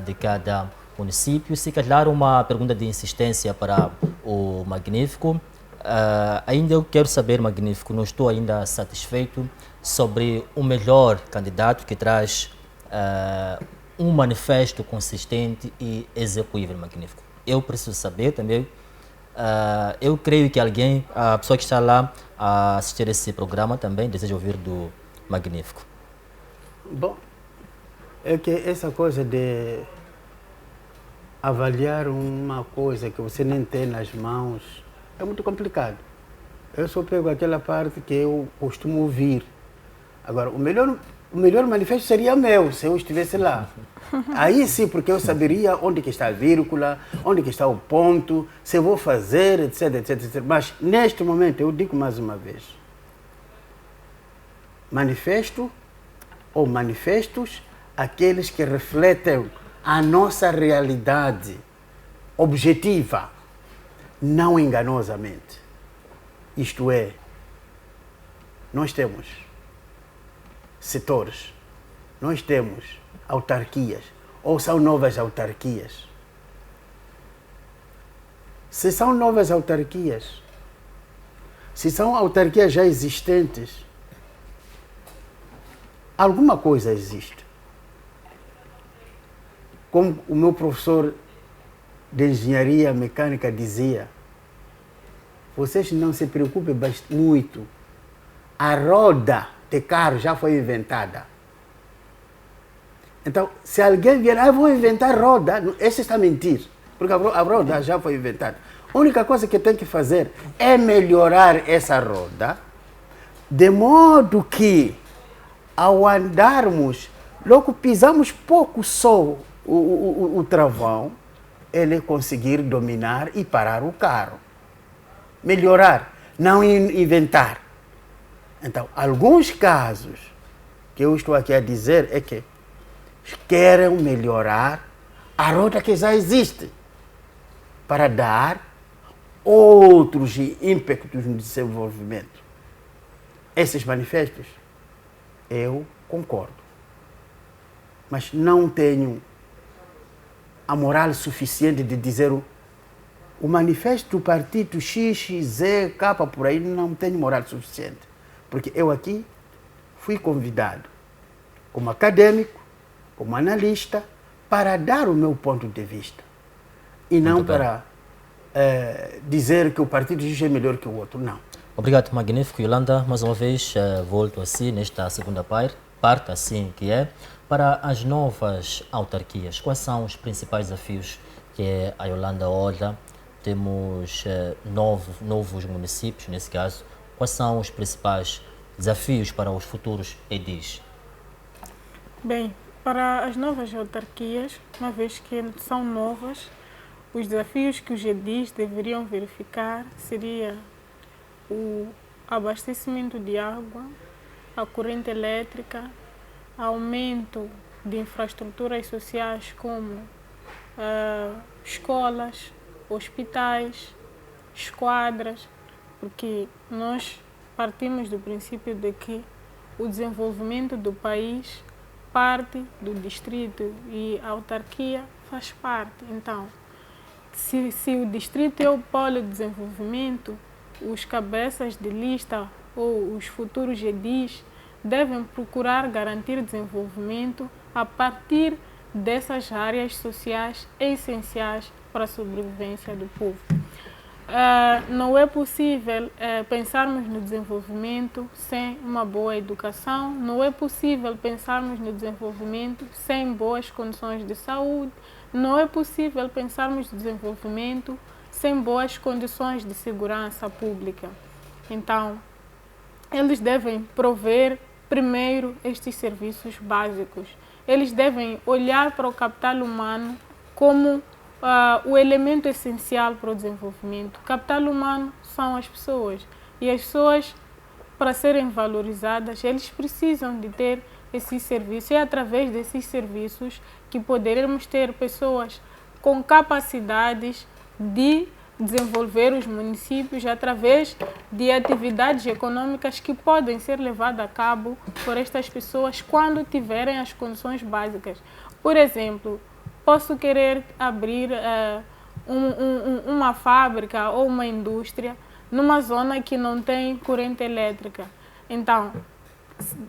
de cada município. Se calhar uma pergunta de insistência para o Magnífico. Ainda eu quero saber, Magnífico, não estou ainda satisfeito sobre o melhor candidato que traz um manifesto consistente e execuível, Magnífico. Eu preciso saber também. Eu creio que a pessoa que está lá a assistir esse programa também deseja ouvir do Magnífico. Bom, é que essa coisa de avaliar uma coisa que você nem tem nas mãos é muito complicado. Eu só pego aquela parte que eu costumo ouvir. Agora, o melhor manifesto seria meu, se eu estivesse lá. Aí sim, porque eu saberia onde que está a vírgula, onde que está o ponto, se eu vou fazer, etc, etc, etc. Mas, neste momento, eu digo mais uma vez, manifesto ou manifestos, aqueles que refletem a nossa realidade objetiva, não enganosamente. Isto é, nós temos setores, nós temos autarquias, ou são novas autarquias. Se são novas autarquias, se são autarquias já existentes, alguma coisa existe. Como o meu professor de engenharia mecânica dizia, vocês não se preocupem muito, a roda de carro já foi inventada. Então, se alguém vier, eu vou inventar roda, esse está a mentir, porque a roda já foi inventada. A única coisa que tem que fazer é melhorar essa roda, de modo que, ao andarmos, logo pisamos pouco só o travão, ele conseguir dominar e parar o carro. Melhorar, não inventar. Então, alguns casos que eu estou aqui a dizer é que querem melhorar a roda que já existe para dar outros ímpetos no desenvolvimento. Esses manifestos, eu concordo. Mas não tenho a moral suficiente de dizer o manifesto do partido X, Z, K, por aí, não tenho moral suficiente. Porque eu aqui fui convidado como acadêmico, como analista, para dar o meu ponto de vista. E não para dizer que o partido X é melhor que o outro, não. Obrigado, Magnífico. Yolanda, mais uma vez, volto assim, nesta segunda parte, assim que é. Para as novas autarquias, quais são os principais desafios que a Yolanda olha? Temos novos municípios, nesse caso. Quais são os principais desafios para os futuros edis? Bem, para as novas autarquias, uma vez que são novas, os desafios que os edis deveriam verificar seria o abastecimento de água, a corrente elétrica, aumento de infraestruturas sociais como escolas, hospitais, esquadras, porque nós partimos do princípio de que o desenvolvimento do país parte do distrito e a autarquia faz parte. Então, se o distrito é o polo de desenvolvimento, os cabeças de lista ou os futuros edis devem procurar garantir desenvolvimento a partir dessas áreas sociais essenciais para a sobrevivência do povo. Não é possível pensarmos no desenvolvimento sem uma boa educação, não é possível pensarmos no desenvolvimento sem boas condições de saúde, não é possível pensarmos no desenvolvimento sem boas condições de segurança pública. Então, eles devem prover primeiro estes serviços básicos. Eles devem olhar para o capital humano como o elemento essencial para o desenvolvimento. O capital humano são as pessoas. E as pessoas, para serem valorizadas, eles precisam de ter esses serviços. É através desses serviços que poderemos ter pessoas com capacidades de desenvolver os municípios através de atividades econômicas que podem ser levadas a cabo por estas pessoas quando tiverem as condições básicas. Por exemplo, posso querer abrir uma fábrica ou uma indústria numa zona que não tem corrente elétrica. Então,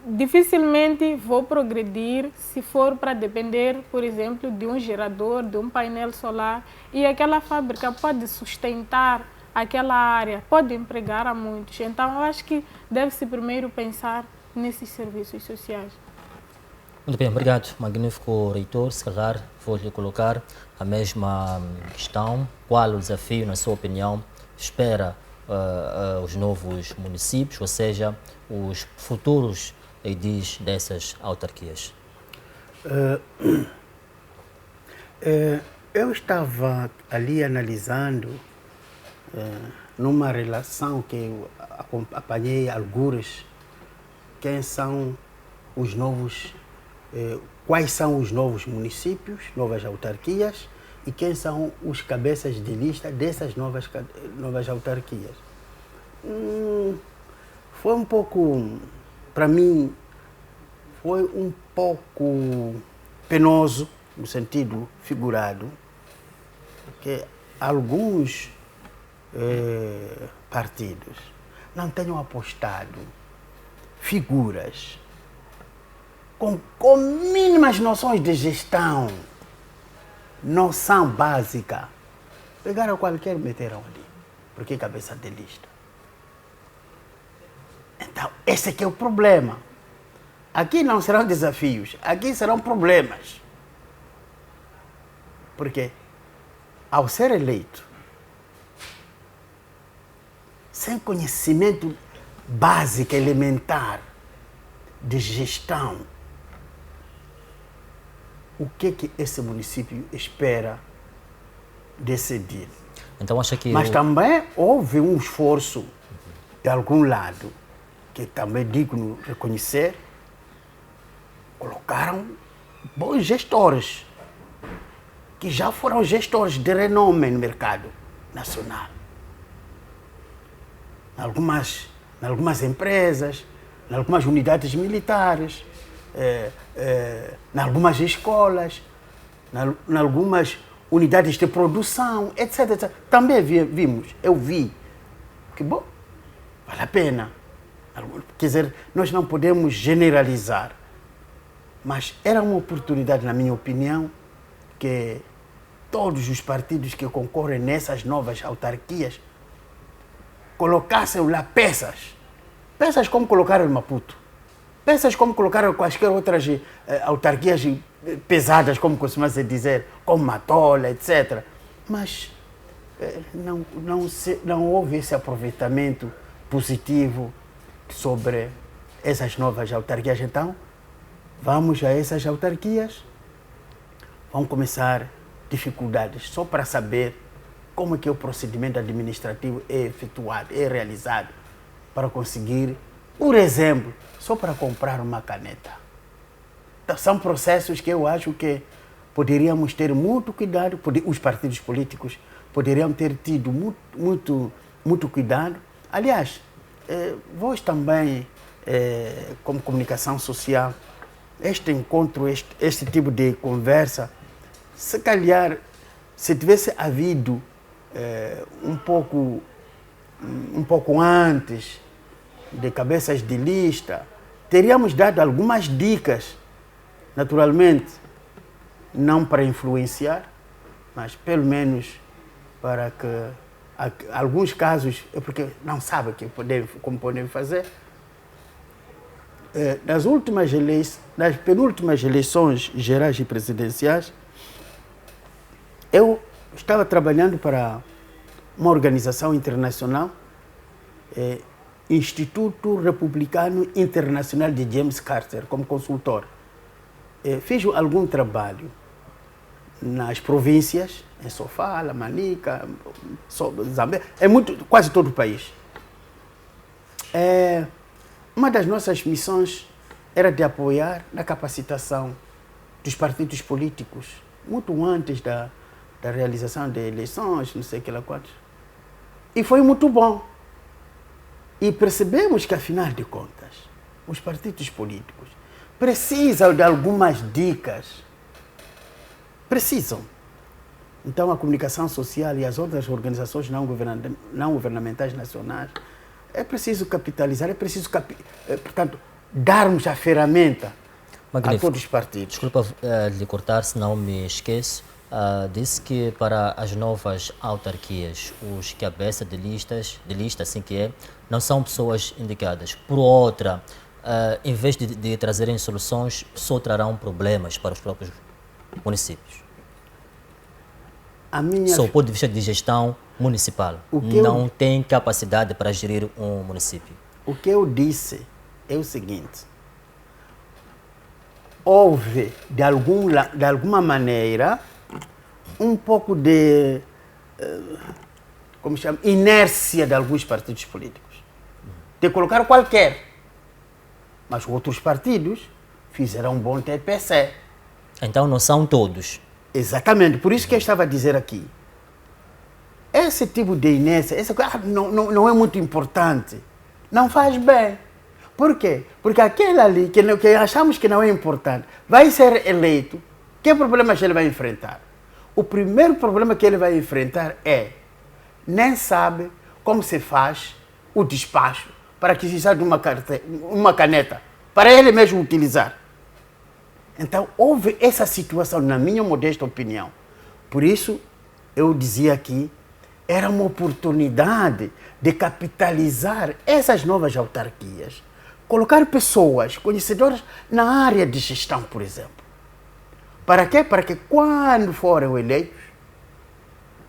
dificilmente vou progredir se for para depender, por exemplo, de um gerador, de um painel solar, e aquela fábrica pode sustentar aquela área, pode empregar a muitos. Então, eu acho que deve-se primeiro pensar nesses serviços sociais. Muito bem, obrigado. Magnífico reitor. Se calhar vou-lhe colocar a mesma questão. Qual o desafio, na sua opinião, espera os novos municípios, ou seja, os futuros edis dessas autarquias? Eu estava ali analisando numa relação que eu apanhei algures, quem são os novos, quais são os novos municípios, novas autarquias, e quem são os cabeças de lista dessas novas autarquias. Foi um pouco, para mim, foi um pouco penoso, no sentido figurado, que alguns partidos não tenham apostado figuras com mínimas noções de gestão, noção básica. Pegaram qualquer e meteram ali, porque é cabeça de lista. Então, esse aqui é o problema. Aqui não serão desafios, aqui serão problemas. Porque, ao ser eleito, sem conhecimento básico, elementar, de gestão, o que esse município espera decidir? Então, acha que Mas também houve um esforço de algum lado, que também é digno de reconhecer, colocaram bons gestores, que já foram gestores de renome no mercado nacional. Em algumas empresas, em algumas unidades militares, em algumas escolas, em algumas unidades de produção, etc, etc. Também eu vi que, bom, vale a pena. Quer dizer, nós não podemos generalizar, mas era uma oportunidade, na minha opinião, que todos os partidos que concorrem nessas novas autarquias colocassem lá peças como colocaram em Maputo, peças como colocaram quaisquer outras autarquias pesadas, como costuma-se dizer, como Matola, etc. Mas não houve esse aproveitamento positivo sobre essas novas autarquias. Então, vamos a essas autarquias, vão começar dificuldades só para saber como é que o procedimento administrativo é efetuado, é realizado, para conseguir, por exemplo, só para comprar uma caneta. Então, são processos que eu acho que poderíamos ter muito cuidado, os partidos políticos poderiam ter tido muito cuidado. Aliás, vós também, como comunicação social, este encontro, este tipo de conversa, se calhar, se tivesse havido um pouco antes de cabeças de lista, teríamos dado algumas dicas, naturalmente, não para influenciar, mas pelo menos para que alguns casos, é porque não sabem como podem fazer. Nas penúltimas eleições gerais e presidenciais, eu estava trabalhando para uma organização internacional, Instituto Republicano Internacional de James Carter, como consultor. Fiz algum trabalho nas províncias, em Sofala, Manica, Zambé, quase todo o país. Uma das nossas missões era de apoiar na capacitação dos partidos políticos, muito antes da realização de eleições, não sei o que lá quantos. E foi muito bom. E percebemos que, afinal de contas, os partidos políticos precisam de algumas dicas. Precisam. Então, a comunicação social e as outras organizações não governamentais nacionais, é preciso capitalizar, portanto, darmos a ferramenta a todos os partidos. Desculpa lhe cortar, se não me esqueço. Disse que para as novas autarquias, os cabeças de lista, assim que é, não são pessoas indicadas. Por outra, em vez de trazerem soluções, só trarão problemas para os próprios municípios. Só o ponto de vista de gestão municipal, não tem capacidade para gerir um município. O que eu disse é o seguinte: houve, de alguma maneira, um pouco de inércia de alguns partidos políticos, de colocar qualquer. Mas outros partidos fizeram um bom TPC. Então não são todos. Exatamente, por isso que eu estava a dizer aqui. Esse tipo de inércia, não é muito importante. Não faz bem. Por quê? Porque aquele ali, que achamos que não é importante, vai ser eleito. Que problemas ele vai enfrentar? O primeiro problema que ele vai enfrentar nem sabe como se faz o despacho para que se saia de uma caneta, para ele mesmo utilizar. Então, houve essa situação, na minha modesta opinião. Por isso, eu dizia aqui, era uma oportunidade de capitalizar essas novas autarquias. Colocar pessoas conhecedoras na área de gestão, por exemplo. Para quê? Para que quando forem eleitos,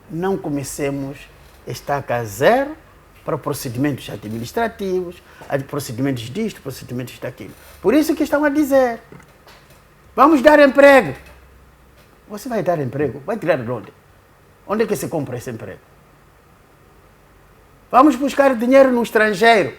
não comecemos estaca zero para procedimentos administrativos, procedimentos disto, procedimentos daquilo. Por isso que estão a dizer, vamos dar emprego. Você vai dar emprego? Vai tirar de onde? Onde é que se compra esse emprego? Vamos buscar dinheiro no estrangeiro.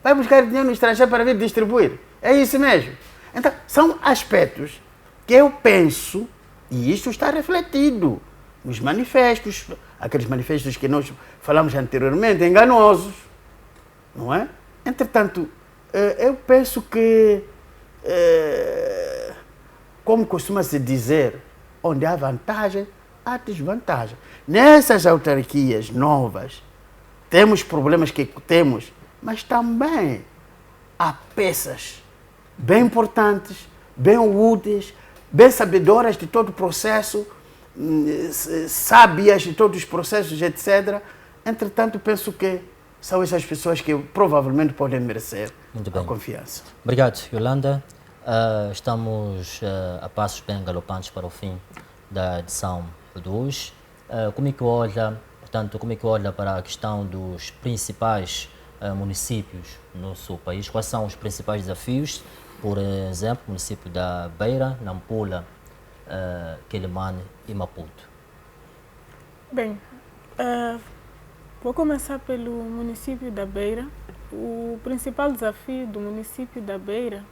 Vai buscar dinheiro no estrangeiro para vir distribuir. É isso mesmo. Então, são aspectos que eu penso, e isto está refletido nos manifestos, aqueles manifestos que nós falamos anteriormente, enganosos, não é? Entretanto, eu penso que, como costuma-se dizer, onde há vantagem, há desvantagem. Nessas autarquias novas, temos problemas que temos, mas também há peças bem importantes, bem úteis, bem sabedoras de todo o processo, sábias de todos os processos, etc. Entretanto, penso que são essas pessoas que provavelmente podem merecer a confiança. Obrigado, Yolanda. Estamos a passos bem galopantes para o fim da edição de hoje. Como é que olha para a questão dos principais municípios no seu país? Quais são os principais desafios? Por exemplo, o município da Beira, Nampula, Quelimane e Maputo. Bem, vou começar pelo município da Beira. O principal desafio do município da Beira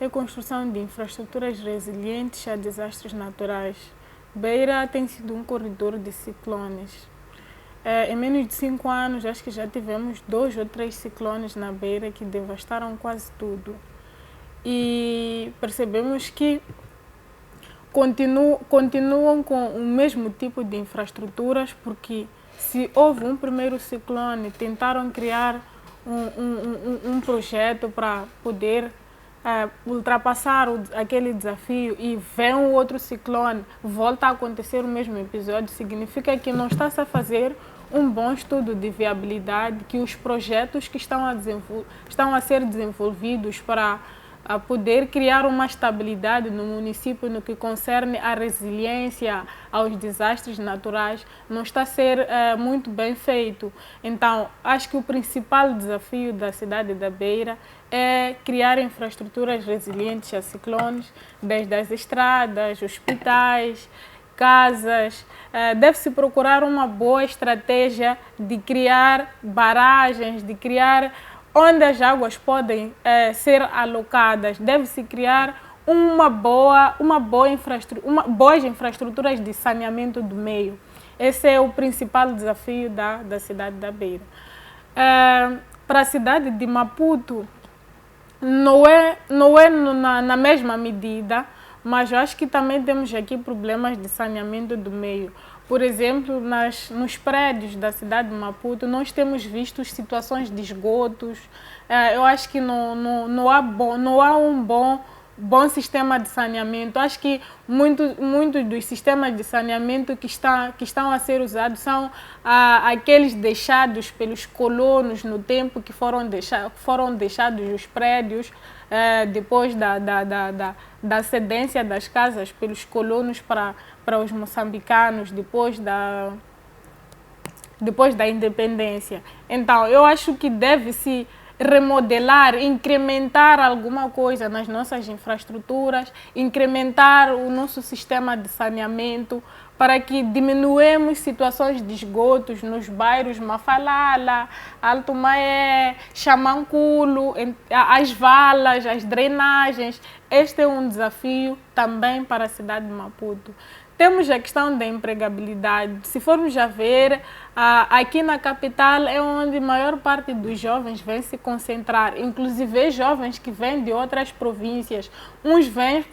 é a construção de infraestruturas resilientes a desastres naturais. Beira tem sido um corredor de ciclones. Em menos de 5 anos, acho que já tivemos 2 ou 3 ciclones na Beira que devastaram quase tudo. E percebemos que continuam com o mesmo tipo de infraestruturas, porque se houve um primeiro ciclone, tentaram criar um projeto para poder ultrapassar aquele desafio e vem um outro ciclone, volta a acontecer o mesmo episódio, significa que não está-se a fazer um bom estudo de viabilidade, que os projetos que estão a ser desenvolvidos para a poder criar uma estabilidade no município no que concerne à resiliência aos desastres naturais não está a ser muito bem feito. Então, acho que o principal desafio da cidade da Beira é criar infraestruturas resilientes a ciclones, desde as estradas, hospitais, casas. Deve-se procurar uma boa estratégia de criar barragens, de criar onde as águas podem ser alocadas. Deve-se criar boas infraestruturas de saneamento do meio. Esse é o principal desafio da cidade da Beira. Para a cidade de Maputo, não é na mesma medida, mas eu acho que também temos aqui problemas de saneamento do meio. Por exemplo, nos prédios da cidade de Maputo, nós temos visto situações de esgotos. Eu acho que não há um bom sistema de saneamento. Acho que muitos dos sistemas de saneamento que estão a ser usados são aqueles deixados pelos colonos no tempo que foram deixados os prédios depois da cedência das casas pelos colonos para os moçambicanos depois da independência. Então, eu acho que deve-se remodelar, incrementar alguma coisa nas nossas infraestruturas, incrementar o nosso sistema de saneamento para que diminuamos situações de esgotos nos bairros Mafalala, Alto Maé, Xamanculo, as valas, as drenagens. Este é um desafio também para a cidade de Maputo. Temos a questão da empregabilidade. Se formos a ver, aqui na capital é onde a maior parte dos jovens vem se concentrar, inclusive jovens que vêm de outras províncias. Uns vêm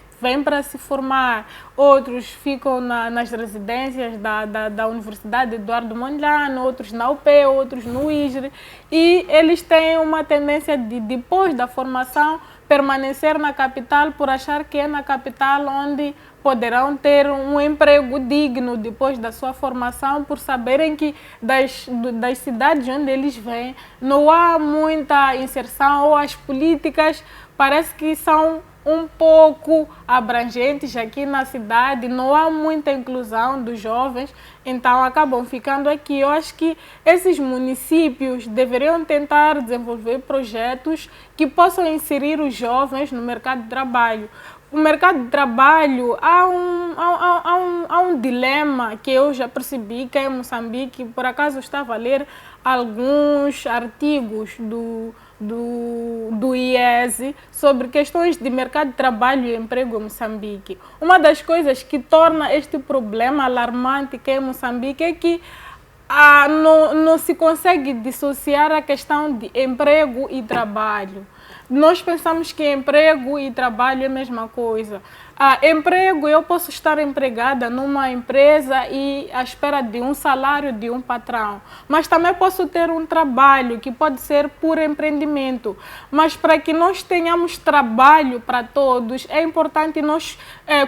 para se formar, outros ficam nas residências da Universidade Eduardo Mondlane, outros na UP, outros no ISRE, e eles têm uma tendência de, depois da formação, permanecer na capital por achar que é na capital onde poderão ter um emprego digno depois da sua formação, por saberem que das cidades onde eles vêm não há muita inserção, ou as políticas parece que são um pouco abrangentes aqui na cidade, não há muita inclusão dos jovens, então acabam ficando aqui. Eu acho que esses municípios deveriam tentar desenvolver projetos que possam inserir os jovens no mercado de trabalho. O mercado de trabalho, há um dilema que eu já percebi que é em Moçambique. Por acaso eu estava a ler alguns artigos do IESE sobre questões de mercado de trabalho e emprego em Moçambique. Uma das coisas que torna este problema alarmante que é em Moçambique é que não se consegue dissociar a questão de emprego e trabalho. Nós pensamos que emprego e trabalho é a mesma coisa. Emprego, eu posso estar empregada numa empresa e à espera de um salário de um patrão, mas também posso ter um trabalho que pode ser por empreendimento. Mas para que nós tenhamos trabalho para todos, é importante nós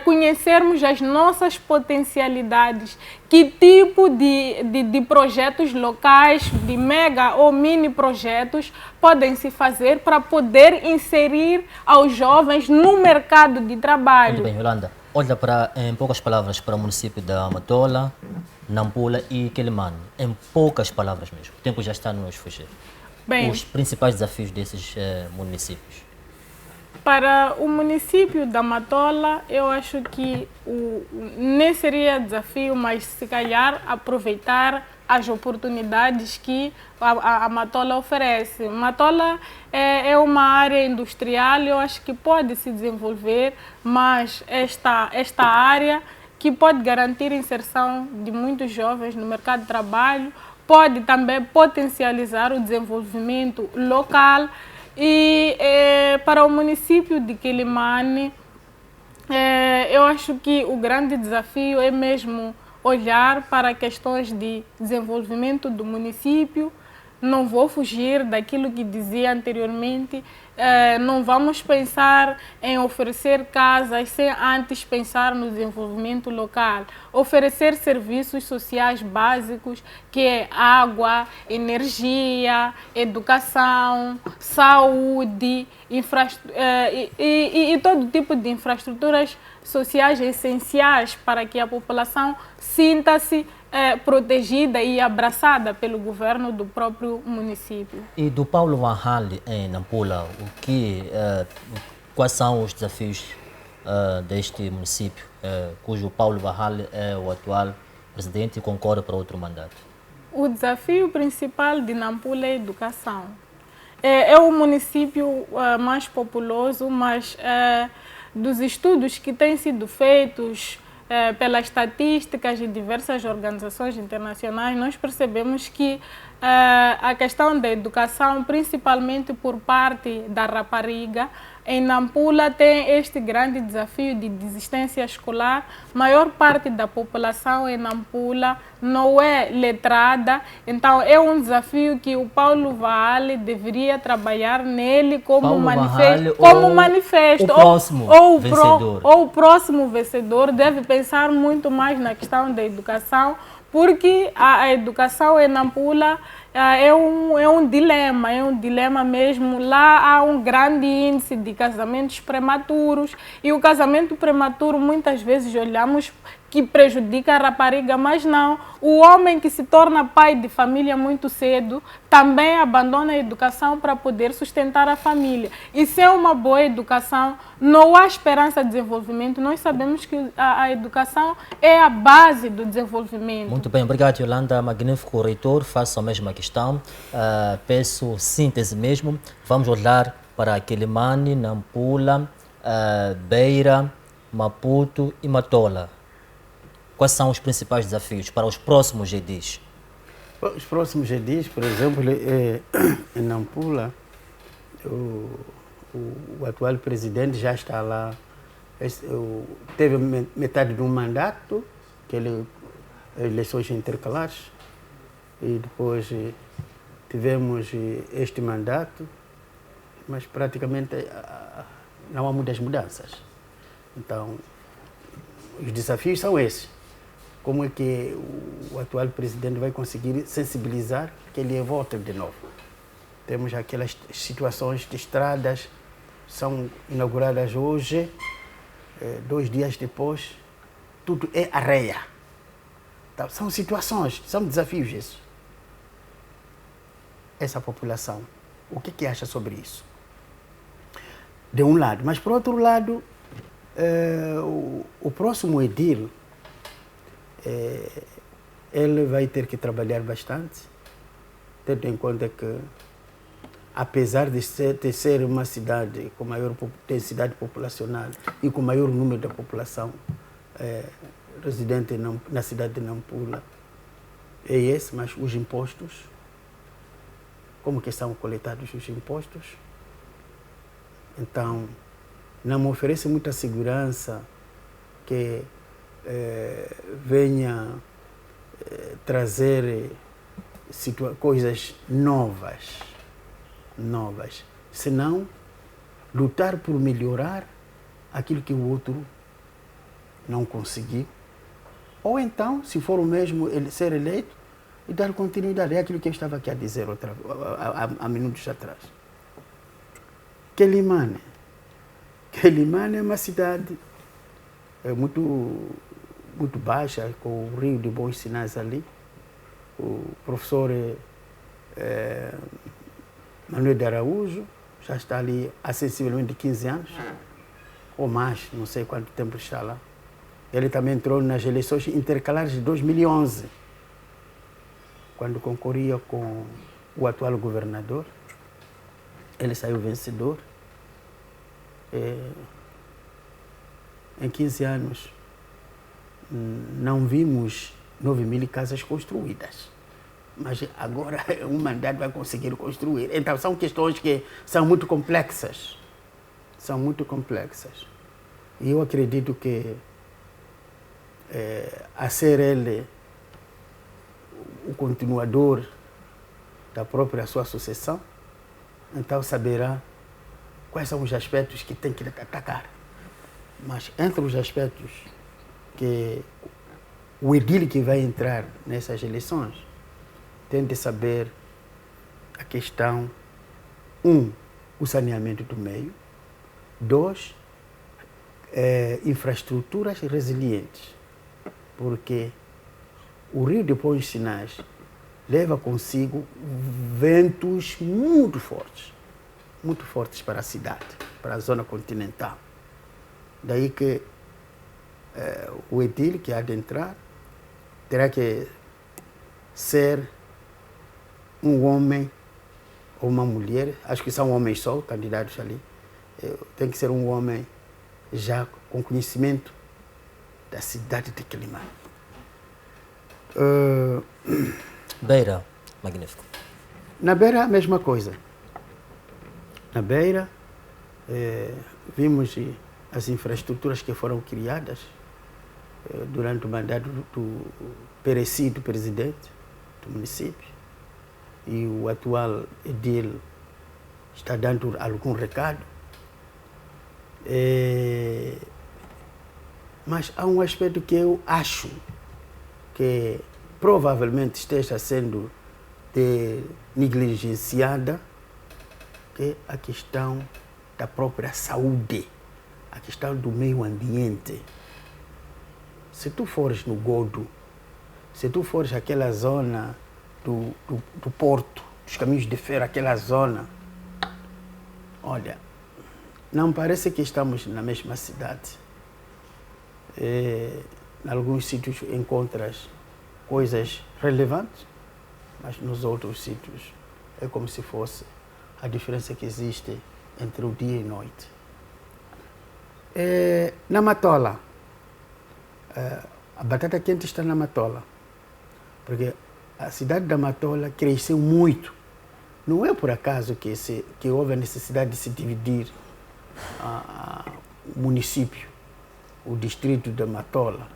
conhecermos as nossas potencialidades, que tipo de projetos locais, de mega ou mini projetos podem se fazer para poder inserir aos jovens no mercado de trabalho. Muito bem, Yolanda. Olha em poucas palavras, para o município da Matola, Nampula e Quelimane. Em poucas palavras mesmo. O tempo já está a nos fugir. Bem, os principais desafios desses municípios. Para o município da Matola, eu acho que nem seria desafio, mas se calhar aproveitar as oportunidades que a Matola oferece. Matola é uma área industrial, eu acho que pode se desenvolver, mas esta área que pode garantir a inserção de muitos jovens no mercado de trabalho, pode também potencializar o desenvolvimento local e para o município de Quelimane, eu acho que o grande desafio é mesmo olhar para questões de desenvolvimento do município. Não vou fugir daquilo que dizia anteriormente, não vamos pensar em oferecer casas sem antes pensar no desenvolvimento local. Oferecer serviços sociais básicos, que é água, energia, educação, saúde, e todo tipo de infraestruturas sociais essenciais para que a população sinta-se protegida e abraçada pelo governo do próprio município. E do Paulo Van Hal em Nampula, quais são os desafios deste município, cujo Paulo Van Hal é o atual presidente e concorre para outro mandato? O desafio principal de Nampula é a educação. É o município mais populoso, mas dos estudos que têm sido feitos pelas estatísticas de diversas organizações internacionais, nós percebemos que a questão da educação, principalmente por parte da rapariga, em Nampula tem este grande desafio de desistência escolar. A maior parte da população em Nampula não é letrada, então é um desafio que o Paulo Vale deveria trabalhar nele como manifesto. O próximo vencedor deve pensar muito mais na questão da educação, porque a educação em Nampula é um dilema mesmo. Lá há um grande índice de casamentos prematuros e o casamento prematuro muitas vezes olhamos que prejudica a rapariga, mas não. O homem que se torna pai de família muito cedo também abandona a educação para poder sustentar a família. E sem uma boa educação, não há esperança de desenvolvimento. Nós sabemos que a educação é a base do desenvolvimento. Muito bem, obrigado, Yolanda. Magnífico, reitor. Faço a mesma questão. Peço síntese mesmo. Vamos olhar para Quelimane, Nampula, Beira, Maputo e Matola. Quais são os principais desafios para os próximos GDs? Os próximos GDs, por exemplo, em Nampula, o atual presidente já está lá, teve metade de um mandato, eleições intercalares, e depois tivemos este mandato, mas praticamente não há muitas mudanças. Então, os desafios são esses. Como é que o atual presidente vai conseguir sensibilizar que ele vote de novo? Temos aquelas situações de estradas, são inauguradas hoje, 2 dias depois, tudo é areia. Então, são situações, são desafios esses. Essa população, o que acha sobre isso? De um lado, mas por outro lado, o próximo edil, ele vai ter que trabalhar bastante, tendo em conta que, apesar de ser uma cidade com maior densidade populacional e com maior número da população residente na cidade de Nampula, é esse, mas os impostos, como que são coletados os impostos? Então, não me oferece muita segurança que venha trazer coisas novas, senão lutar por melhorar aquilo que o outro não conseguiu, ou então, se for o mesmo ele ser eleito, e dar continuidade. É aquilo que eu estava aqui a dizer há minutos atrás. Quelimane é uma cidade muito baixa, com o rio de bons sinais ali. O professor Manuel de Araújo já está ali há sensivelmente 15 anos, ou mais, não sei quanto tempo está lá. Ele também entrou nas eleições intercalares de 2011. quando concorria com o atual governador, ele saiu vencedor. Em 15 anos, não vimos 9.000 casas construídas. Mas agora um mandato vai conseguir construir. Então são questões que são muito complexas. São muito complexas. E eu acredito que, a ser ele o continuador da própria sua sucessão, então saberá quais são os aspectos que tem que atacar. Mas entre os aspectos que o edil que vai entrar nessas eleições tem de saber a questão, o saneamento do meio, 2, infraestruturas resilientes, porque o rio de Pões Sinais leva consigo ventos muito fortes para a cidade, para a zona continental. Daí que o edil que há de entrar terá que ser um homem ou uma mulher, acho que são homens só, candidatos ali, tem que ser um homem já com conhecimento da cidade de Quelimane. Beira, magnífico. Na Beira, a mesma coisa. Na Beira, vimos as infraestruturas que foram criadas durante o mandato do perecido presidente do município, e o atual edil está dando algum recado. Mas há um aspecto que eu acho que provavelmente esteja sendo negligenciada, que é a questão da própria saúde, a questão do meio ambiente. Se tu fores no Godo, se tu fores àquela zona do porto, dos caminhos de ferro, aquela zona, olha, não parece que estamos na mesma cidade. Em alguns sítios encontras coisas relevantes, mas nos outros sítios é como se fosse a diferença que existe entre o dia e noite. Na Matola, a batata quente está na Matola, porque a cidade da Matola cresceu muito. Não é por acaso que houve a necessidade de se dividir o município, o distrito da Matola,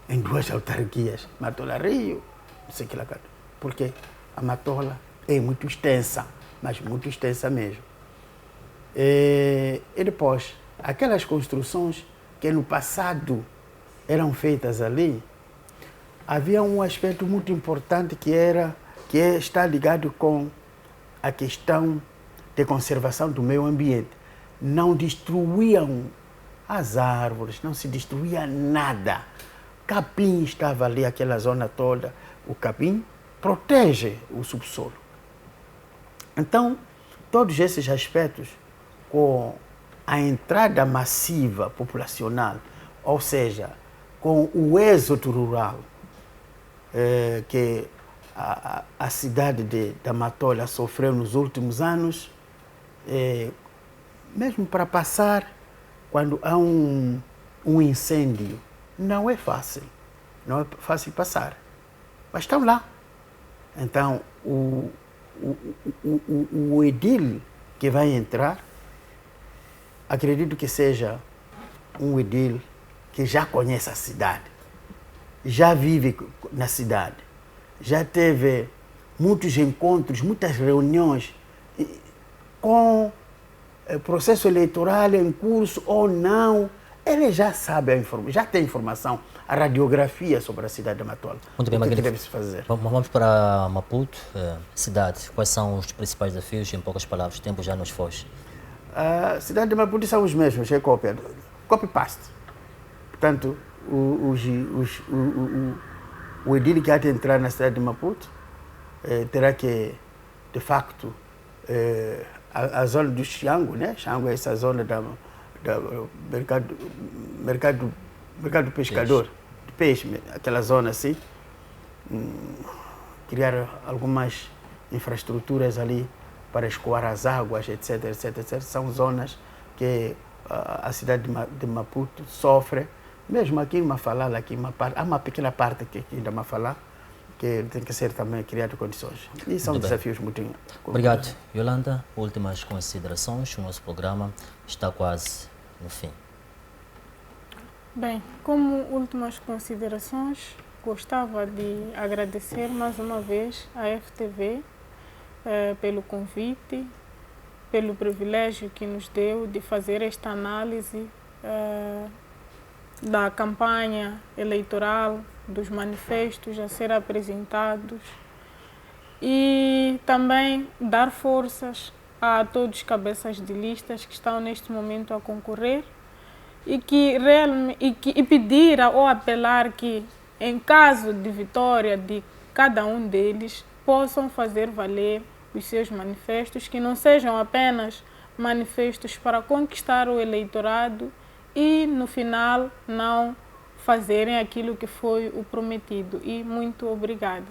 em 2 autarquias, Matola Rio, não sei o que lá, porque a Matola é muito extensa, mas muito extensa mesmo. E depois, aquelas construções que no passado eram feitas ali, havia um aspecto muito importante que está ligado com a questão de conservação do meio ambiente. Não destruíam as árvores, não se destruía nada. Capim estava ali, aquela zona toda. O capim protege o subsolo. Então, todos esses aspectos, com a entrada massiva populacional, ou seja, com o êxodo rural, que a cidade da Matola sofreu nos últimos anos, mesmo para passar, quando há um incêndio, não é fácil passar, mas estão lá. Então, o edil que vai entrar, acredito que seja um edil que já conhece a cidade, já vive na cidade, já teve muitos encontros, muitas reuniões com o processo eleitoral em curso ou não. Ele já sabe já tem informação, a radiografia sobre a cidade de Matola. Muito bem, o que deve se fazer. Vamos para Maputo, cidade. Quais são os principais desafios, em poucas palavras? O tempo já nos foge. A cidade de Maputo são os mesmos, é copy-paste. Portanto, o edil que há de entrar na cidade de Maputo terá que, de facto, a zona do Xango, né? Xango é essa zona da mercado pescador, de peixe, aquela zona assim, criar algumas infraestruturas ali para escoar as águas, etc, etc, etc. São zonas que a cidade de Maputo sofre, mesmo aqui em Mafalala, há uma pequena parte aqui em Mafalala, que tem que ser também criado condições. E são desafios muito... Obrigado. Yolanda, últimas considerações. O nosso programa está quase no fim. Bem, como últimas considerações, gostava de agradecer mais uma vez à FTV pelo convite, pelo privilégio que nos deu de fazer esta análise da campanha eleitoral, dos manifestos a ser apresentados e também dar forças a todos os cabeças de listas que estão neste momento a concorrer e pedir ou apelar que, em caso de vitória de cada um deles, possam fazer valer os seus manifestos, que não sejam apenas manifestos para conquistar o eleitorado e, no final, não fazerem aquilo que foi o prometido. E muito obrigada.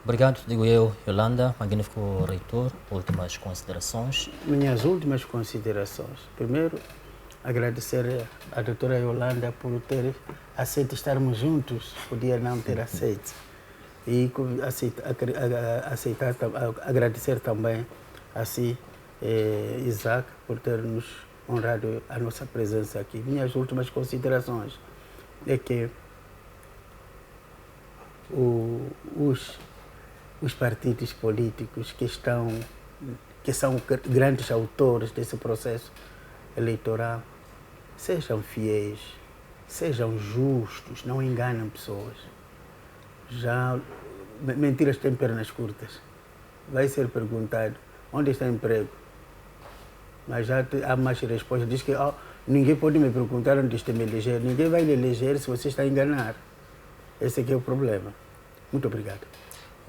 Obrigado, digo eu, Yolanda, magnífico reitor. Últimas considerações. Minhas últimas considerações. Primeiro, agradecer à doutora Yolanda por ter aceito estarmos juntos, podia não ter aceito. E agradecer também a si, Isaac, por ter nos honrado a nossa presença aqui. Minhas últimas considerações é que os partidos políticos que são grandes autores desse processo eleitoral sejam fiéis, sejam justos, não enganem pessoas. Já mentiras têm pernas curtas. Vai ser perguntado onde está o emprego, mas já há mais respostas. Diz que ninguém pode me perguntar onde está me eleger. Ninguém vai lhe eleger se você está a enganar. Esse aqui é o problema. Muito obrigado.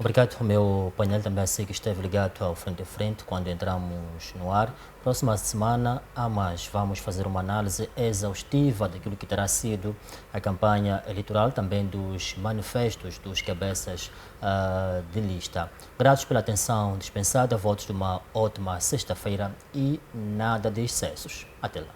Obrigado ao meu painel também, assim que esteve ligado ao Frente a Frente quando entramos no ar. Próxima semana há mais. Vamos fazer uma análise exaustiva daquilo que terá sido a campanha eleitoral, também dos manifestos dos cabeças de lista. Gratos pela atenção dispensada, votos de uma ótima sexta-feira e nada de excessos. Até lá.